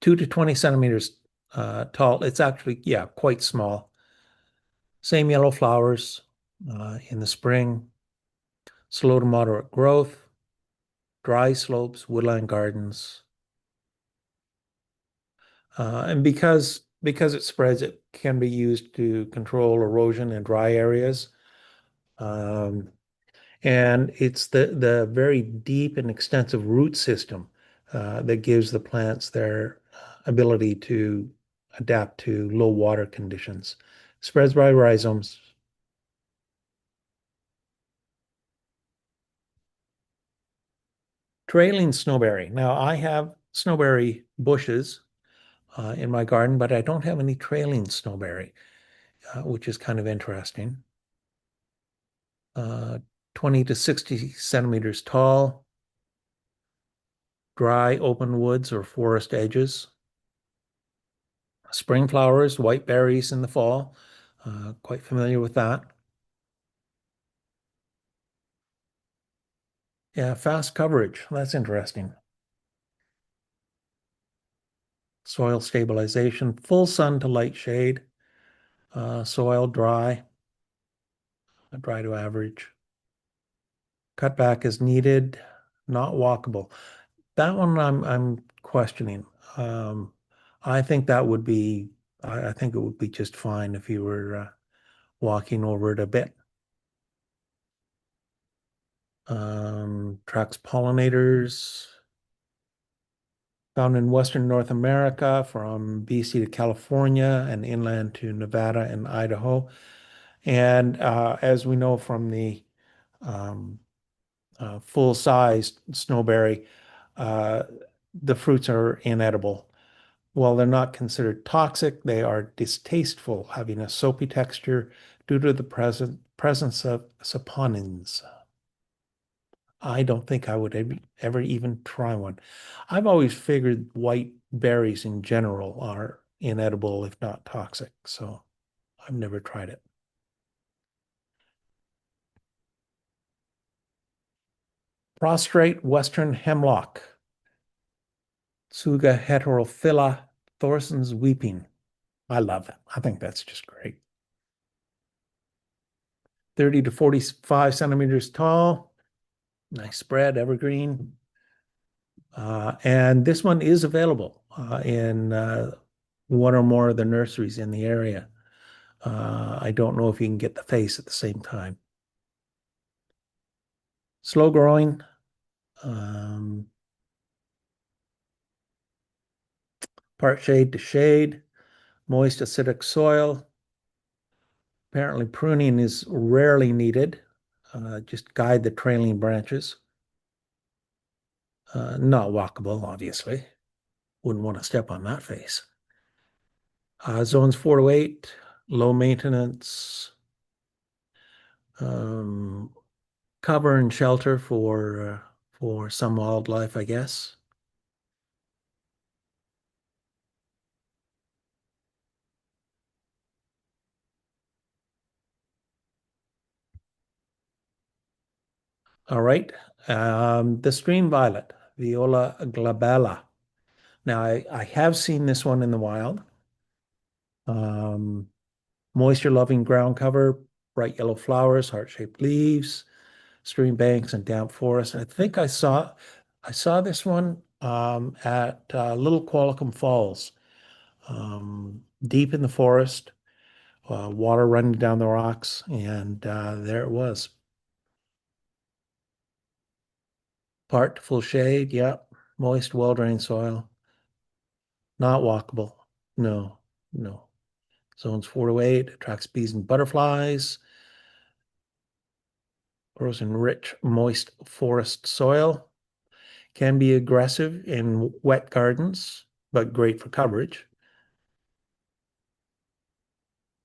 2 to 20 centimeters tall. It's actually, yeah, quite small. Same yellow flowers in the spring. Slow to moderate growth. Dry slopes, woodland gardens. And because it spreads, it can be used to control erosion in dry areas. Um, and it's the very deep and extensive root system that gives the plants their ability to adapt to low water conditions. Spreads by rhizomes. Trailing snowberry. Now, I have snowberry bushes in my garden, but I don't have any trailing snowberry, which is kind of interesting. Uh, 20 to 60 centimeters tall, dry open woods or forest edges. Spring flowers, white berries in the fall. Quite familiar with that. Yeah, fast coverage. That's interesting. Soil stabilization, full sun to light shade. Soil dry, dry to average. Cutback is needed, not walkable. That one I'm questioning. Um, I think that would be, I think it would be just fine if you were walking over it a bit. Tracks pollinators found in Western North America from BC to California and inland to Nevada and Idaho. And as we know from the um, full-sized snowberry, uh, the fruits are inedible. While they're not considered toxic, they are distasteful, having a soapy texture due to the presence of saponins. I don't think I would ever even try one. I've always figured white berries in general are inedible, if not toxic, so I've never tried it. Prostrate Western Hemlock, Tsuga heterophylla, Thorson's Weeping. I love it. I think that's just great. 30 to 45 centimeters tall. Nice spread, evergreen. And this one is available in one or more of the nurseries in the area. I don't know if you can get the face at the same time. Slow growing, part shade to shade, moist acidic soil. Apparently pruning is rarely needed. Just guide the trailing branches. Not walkable, obviously. Wouldn't want to step on that face. Zones 4 to 8, low maintenance, cover and shelter for some wildlife, I guess. All right. The stream violet, Viola glabella. Now, I have seen this one in the wild. Moisture-loving ground cover, bright yellow flowers, heart-shaped leaves, stream banks, and damp forest. I think I saw this one at Little Qualicum Falls, deep in the forest, water running down the rocks, and there it was. Part to full shade, yep. Moist, well-drained soil. Not walkable. No, no. Zones 4 to 8 attracts bees and butterflies. Grows in rich, moist forest soil. Can be aggressive in wet gardens, but great for coverage.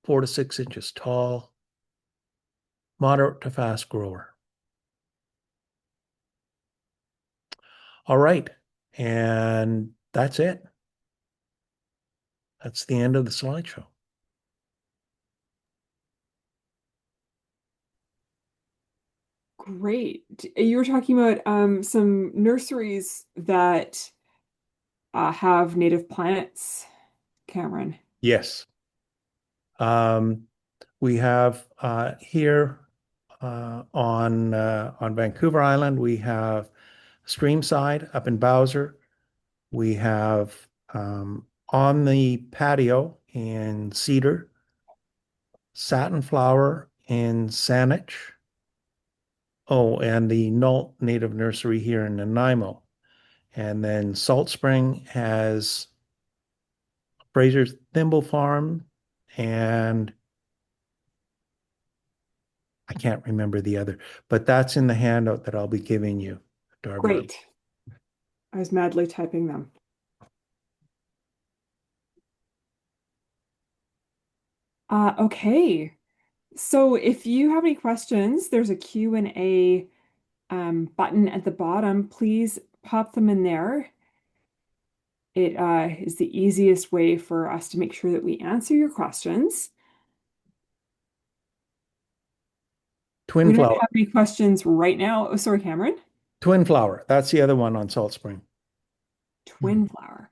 4 to 6 inches tall. Moderate to fast grower. All right. And that's it. That's the end of the slideshow. Great. You were talking about some nurseries that have native plants, Cameron. Yes. Um, we have here on Vancouver Island, we have Streamside up in Bowser. We have on the patio in Cedar, Satin Flower in Saanich. Oh, and the Nault Native Nursery here in Nanaimo. And then Salt Spring has Fraser's Thimble Farm, and I can't remember the other, but that's in the handout that I'll be giving you, Darby. Great. I was madly typing them. Okay. So if you have any questions, there's a Q&A button at the bottom. Please pop them in there. It is the easiest way for us to make sure that we answer your questions. Twin We don't Flower. have any questions right now. Oh, sorry, Cameron. Twin Flower. That's the other one on Salt Spring. Twin flower.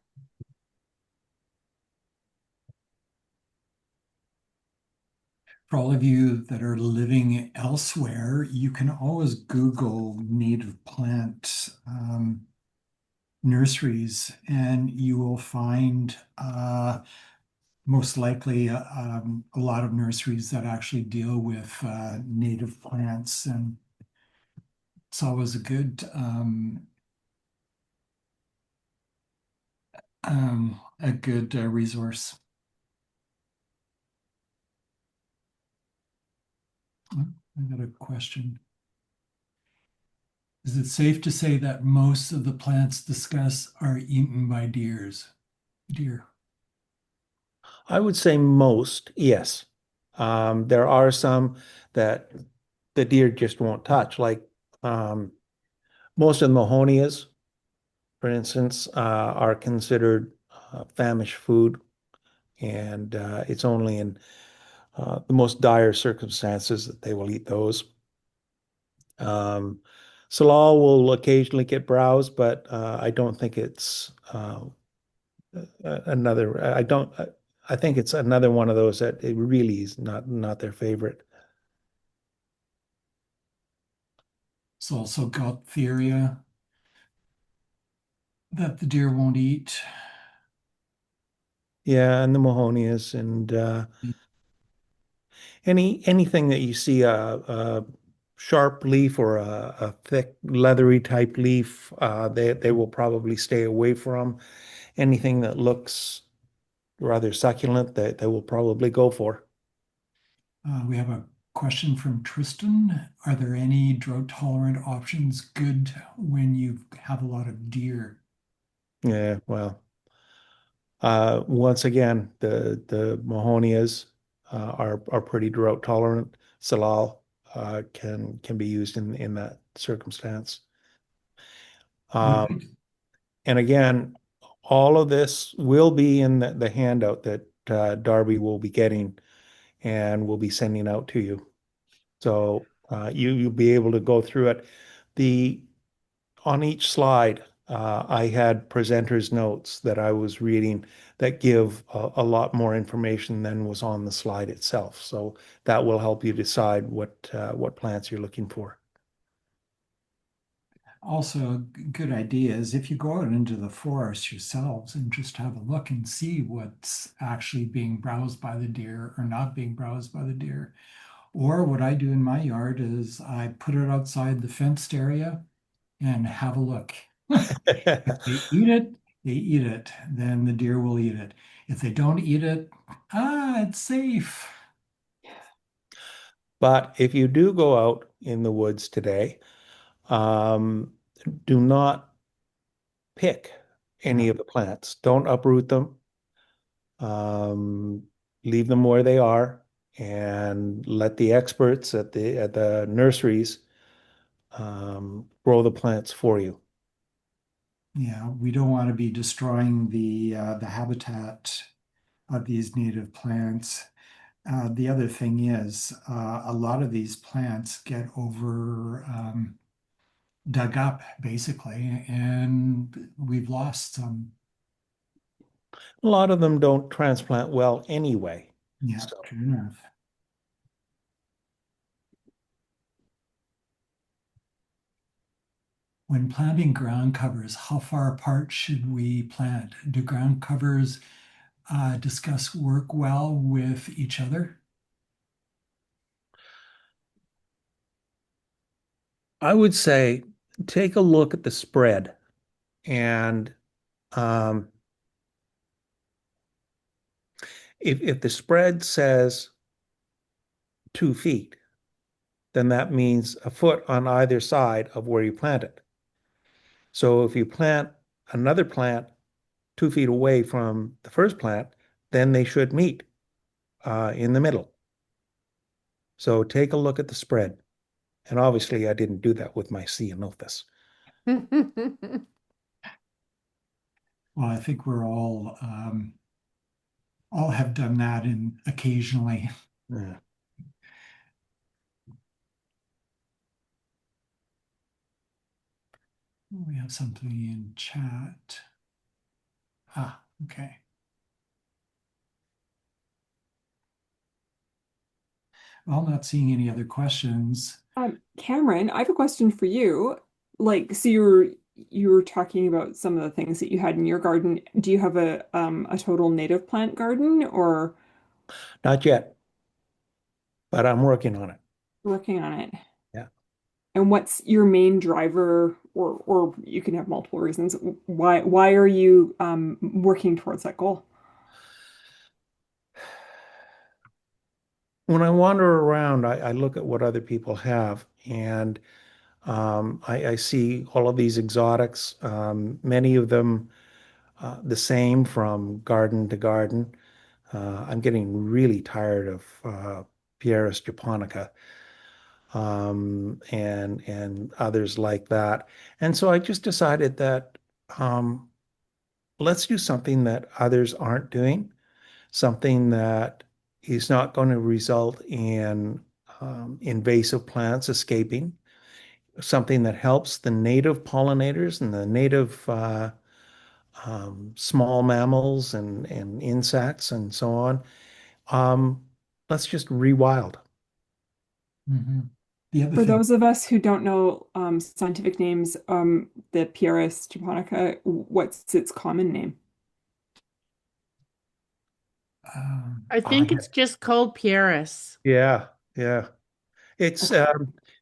For all of you that are living elsewhere, you can always Google native plant nurseries, and you will find most likely a lot of nurseries that actually deal with native plants, and it's always a good resource. Oh, I got a question. Is it safe to say that most of the plants discussed are eaten by deer? I would say most, yes. There are some that the deer just won't touch, like um, most of the Mahonias, for instance, are considered famished food, and it's only in the most dire circumstances that they will eat those. Um, Salal will occasionally get browsed, but I don't think it's another. I don't. I think it's another one of those that it really is not their favorite. It's also Gaultheria that the deer won't eat. Yeah, and the Mahonias and anything that you see a sharp leaf or a thick leathery type leaf, they will probably stay away from. Anything that looks rather succulent, they will probably go for. We have a question from Tristan. Are there any drought tolerant options good when you have a lot of deer? Yeah, well, once again, the Mahonias are pretty drought tolerant. Salal can be used in that circumstance. Would Um, and again, all of this will be in the handout that Darby will be getting and will be sending out to you. So you'll be able to go through it. The on each slide, I had presenters' notes that I was reading that give a lot more information than was on the slide itself. So that will help you decide what plants you're looking for. Also, a good idea is if you go out into the forest yourselves and just have a look and see what's actually being browsed by the deer or not being browsed by the deer. Or what I do in my yard is I put it outside the fenced area and have a look. If they eat it, they eat it, then the deer will eat it. If they don't eat it, it's safe. But if you do go out in the woods today, um, do not pick Yeah. any of the plants. Don't uproot them. Um, leave them where they are and let the experts at the nurseries grow the plants for you. Yeah, we don't want to be destroying the habitat of these native plants. The other thing is, a lot of these plants get dug up basically, and we've lost some. A lot of them don't transplant well anyway. Yeah, So true enough. When planting ground covers, how far apart should we plant? Do ground covers discuss work well with each other? I would say take a look at the spread and um, if the spread says 2 feet, then that means a foot on either side of where you plant it. So if you plant another plant 2 feet away from the first plant, then they should meet in the middle. So take a look at the spread. And obviously, I didn't do that with my ceanothus. Well, I think we're all have done that in occasionally. Yeah. We have something in chat. Ah, okay. Well, not seeing any other questions. Cameron, I have a question for you. Like, so you were talking about some of the things that you had in your garden. Do you have a total native plant garden or Not yet, but I'm working on it. working on it? Yeah. And what's your main driver, or you can have multiple reasons. Why are you working towards that goal? When I wander around, I look at what other people have, and I see all of these exotics, many of them the same from garden to garden. I'm getting really tired of Pieris japonica and others like that. And so I just decided that um, let's do something that others aren't doing, something that is not going to result in invasive plants escaping, something that helps the native pollinators and the native small mammals and insects and so on. Um, let's just rewild. Mhm. The other For thing, those of us who don't know scientific names, the Pieris japonica, what's its common name? I I think it's just called Pieris. Yeah, yeah. It's Okay.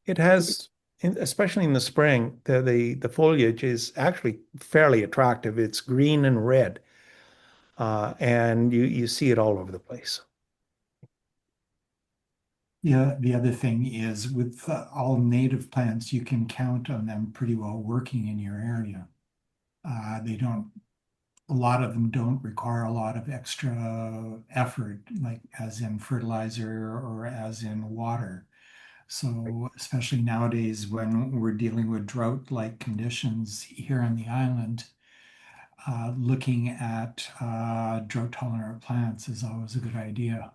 it has, especially in the spring, the foliage is actually fairly attractive. It's green and red, and you see it all over the place. yeah, the other thing is with all native plants, you can count on them pretty well working in your area. They don't, a lot of them don't require a lot of extra effort, like as in fertilizer or as in water. So, especially nowadays when we're dealing with drought-like conditions here on the island, looking at drought-tolerant plants is always a good idea.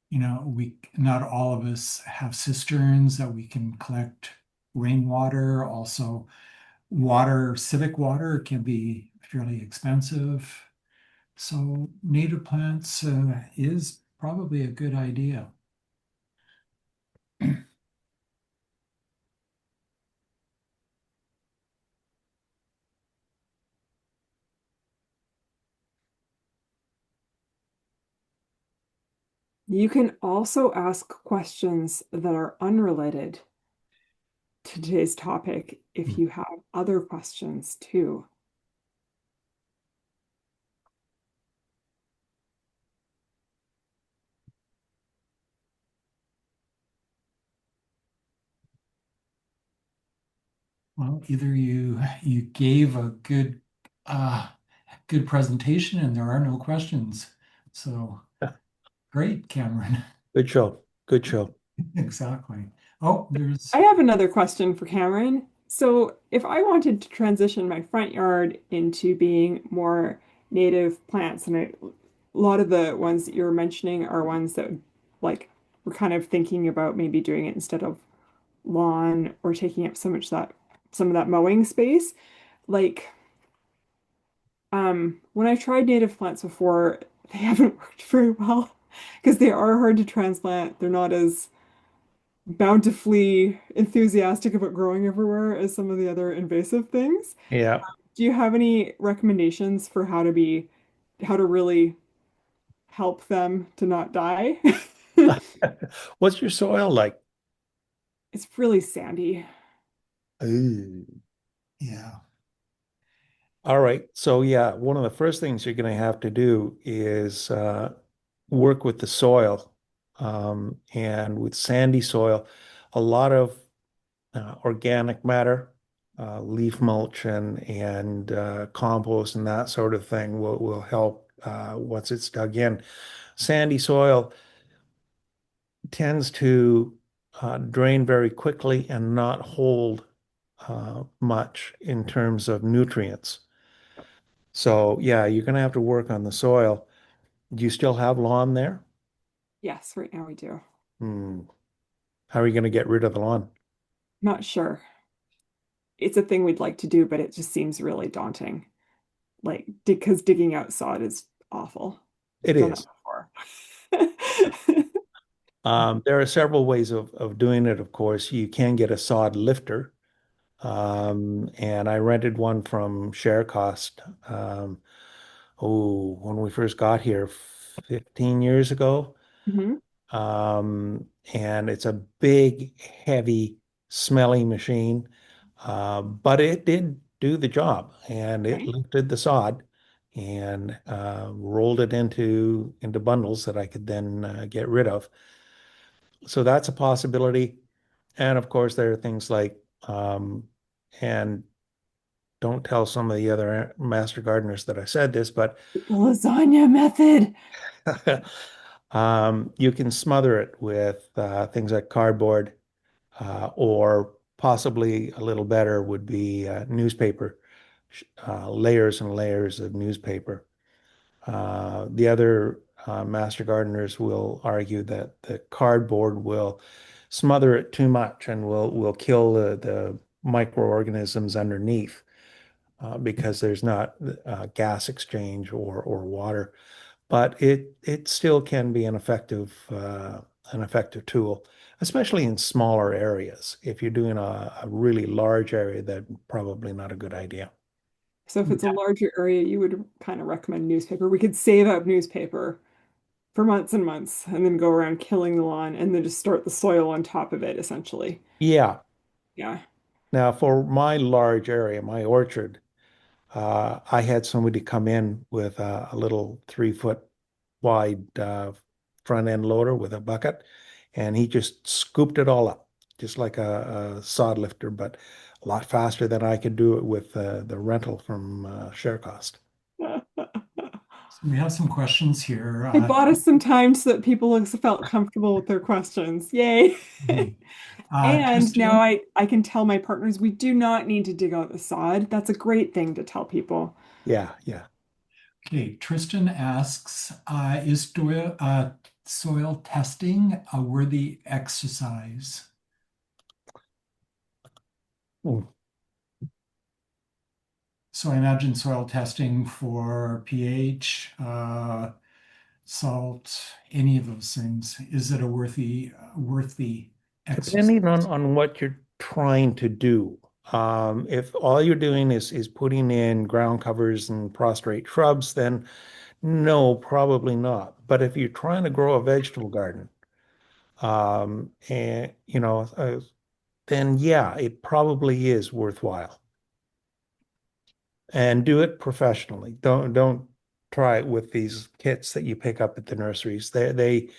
You know, we not all of us have cisterns that we can collect rainwater. Also, civic water can be fairly expensive. So native plants is probably a good idea. You can also ask questions that are unrelated to today's topic if you have other questions too. Well, either you gave a uh, good presentation and there are no questions. So great, Cameron. Good show. Good show. Exactly. Oh, I there's have another question for Cameron. So, if I wanted to transition my front yard into being more native plants, and a lot of the ones that you're mentioning are ones that like we're kind of thinking about maybe doing it instead of lawn or taking up some of that mowing space. Like when I tried native plants before, they haven't worked very well because they are hard to transplant. They're not as bountifully enthusiastic about growing everywhere as some of the other invasive things. Yeah. Do you have any recommendations for how to really help them to not die? What's your soil like? It's really sandy. Ooh. Yeah. All right. So yeah, one of the first things you're going to have to do is work with the soil. And with sandy soil, a lot of organic matter, leaf mulch and compost and that sort of thing will help once it's dug in. Sandy soil tends to drain very quickly and not hold much in terms of nutrients. So yeah, you're going to have to work on the soil. Do you still have lawn there? Yes, right now we do. Hmm. How are you going to get rid of the lawn? Not sure. It's a thing we'd like to do, but it just seems really daunting. Like, because digging out sod is awful. It Done that is. before. There are several ways of doing it, of course. You can get a sod lifter. And I rented one from Share Cost. When we first got here 15 years ago. Mhm. And it's a big, heavy, smelly machine. But it did do the job and it Okay. lifted the sod and rolled it into bundles that I could then get rid of. So that's a possibility. And of course, there are things like, and don't tell some of the other master gardeners that I said this, but The lasagna method. you can smother it with things like cardboard, or possibly a little better would be newspaper, layers and layers of newspaper. The other master gardeners will argue that the cardboard will smother it too much and will kill the microorganisms underneath because there's not gas exchange or water. But it still can be an effective tool, especially in smaller areas. If you're doing a really large area, that's probably not a good idea. So if it's a larger area, you would kind of recommend newspaper. We could save up newspaper for months and months and then go around killing the lawn and then just start the soil on top of it, essentially. Yeah. Yeah. Now, for my large area, my orchard, I had somebody come in with a little 3 foot wide front end loader with a bucket, and he just scooped it all up, just like a sod lifter, but a lot faster than I could do it with the rental from ShareCost. So we have some questions here. It bought us some time so that people felt comfortable with their questions. Yay. Hey, And now Tristan, I can tell my partners we do not need to dig out the sod. That's a great thing to tell people. Yeah, yeah. okay, Tristan asks, is soil testing a worthy exercise? Mm. So I imagine soil testing for pH, salt, any of those things. Is it a worthy exercise? Depending on what you're trying to do. If all you're doing is putting in ground covers and prostrate shrubs, then no, probably not. But if you're trying to grow a vegetable garden, and then yeah, it probably is worthwhile. And do it professionally. Don't try it with these kits that you pick up at the nurseries. They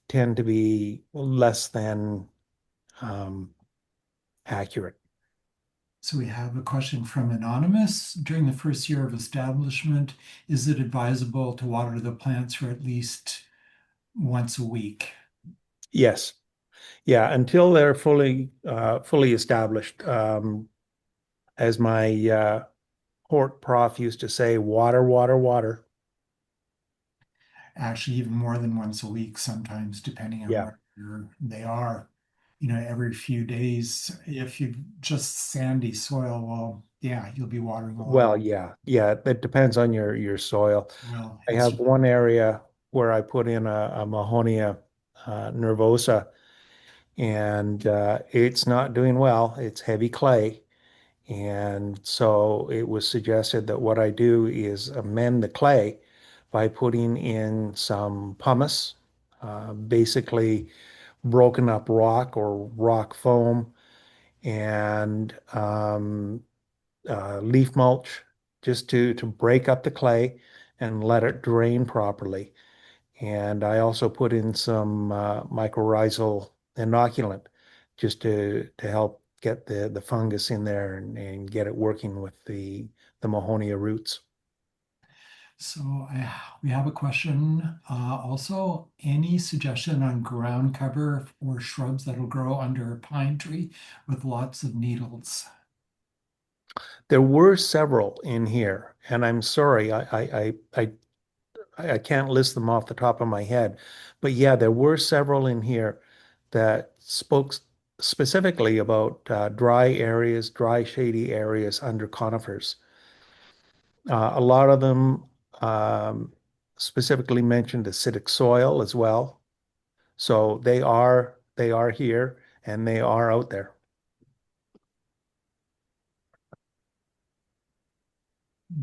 tend to be less than um, accurate. So we have a question from Anonymous. During the first year of establishment, is it advisable to water the plants for at least once a week? Yes. Yeah, until they're fully established. As my hort prof used to say, water, water, water. actually even more than once a week sometimes, depending on Yeah. where they are. Every few days, if you've just sandy soil, well, yeah, you'll be watering a lot. Well, yeah, yeah, it depends on your soil. Well, I it's have one area where I put in a Mahonia nervosa, and it's not doing well. It's heavy clay. And so it was suggested that what I do is amend the clay by putting in some pumice, basically broken up rock or rock foam, and leaf mulch, just to break up the clay and let it drain properly. And I also put in some mycorrhizal inoculant just to help get the fungus in there and get it working with the Mahonia roots. so we have a question. Also, any suggestion on ground cover or shrubs that'll grow under a pine tree with lots of needles? There were several in here, and I'm sorry, I can't list them off the top of my head, but yeah, there were several in here that spoke specifically about dry areas, dry shady areas under conifers. A lot of them um, specifically mentioned acidic soil as well. So they are here and they are out there.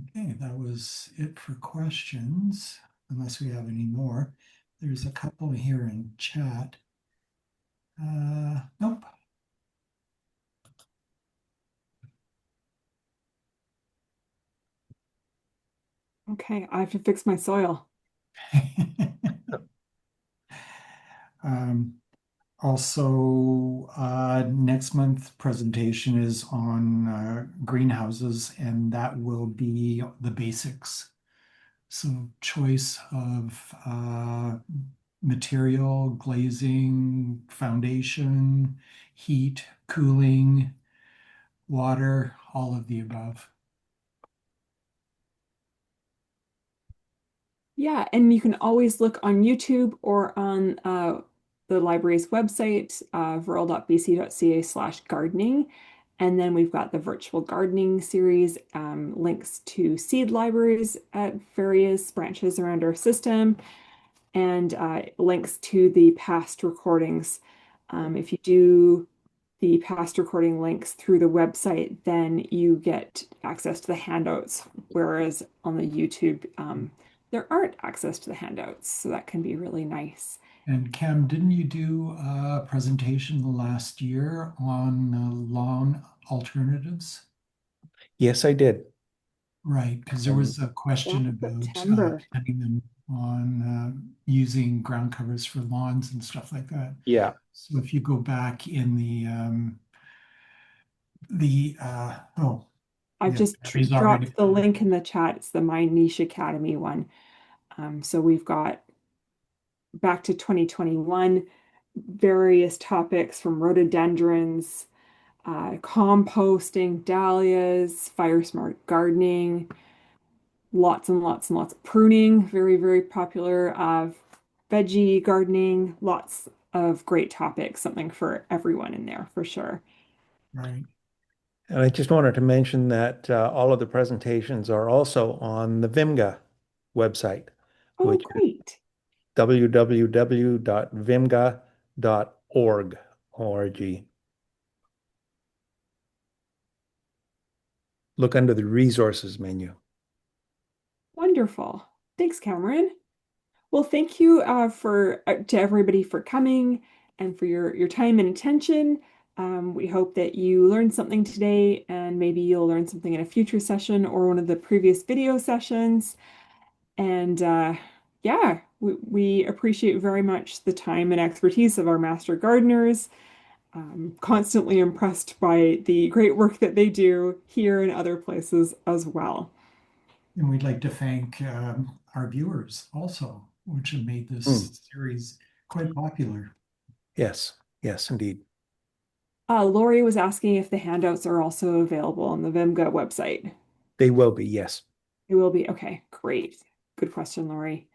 Okay, that was it for questions, unless we have any more. There's a couple here in chat. Nope. Okay, I have to fix my soil. Um, Also, next month presentation is on greenhouses, and that will be the basics. So choice of material, glazing, foundation, heat, cooling, water, all of the above. Yeah, and you can always look on YouTube or on the library's website, virl.bc.ca/gardening. And then we've got the virtual gardening series, links to seed libraries at various branches around our system, and links to the past recordings. If you do the past recording links through the website, then you get access to the handouts, whereas on the YouTube, there aren't access to the handouts. So that can be really nice. And Cam, didn't you do a presentation last year on lawn alternatives? Yes, I did. Right, because there Um, was a question Last about September. planning them on using ground covers for lawns and stuff like that. yeah, So if you go back in the oh I've yeah, just he's already dropped the link in the chat. It's the My Niche Academy one. So we've got back to 2021, various topics from rhododendrons, composting, dahlias, fire smart gardening, lots and lots and lots of pruning, very, very popular, veggie gardening, lots of great topics, something for everyone in there for sure. right. and I just wanted to mention that all of the presentations are also on the Vimga website, Oh, which is great. www.vimga.org. org. Look under the resources menu. Wonderful. Thanks, Cameron. Well, thank you for to everybody for coming and for your time and attention. We hope that you learned something today, and maybe you'll learn something in a future session or one of the previous video sessions. And yeah, we appreciate very much the time and expertise of our master gardeners. Constantly impressed by the great work that they do here and other places as well. And we'd like to thank our viewers also, which have made Mm, this series quite popular. yes, yes, indeed. Lori was asking if the handouts are also available on the Vimga website. They will be, yes. It will be. Okay, great. Good question, Lori.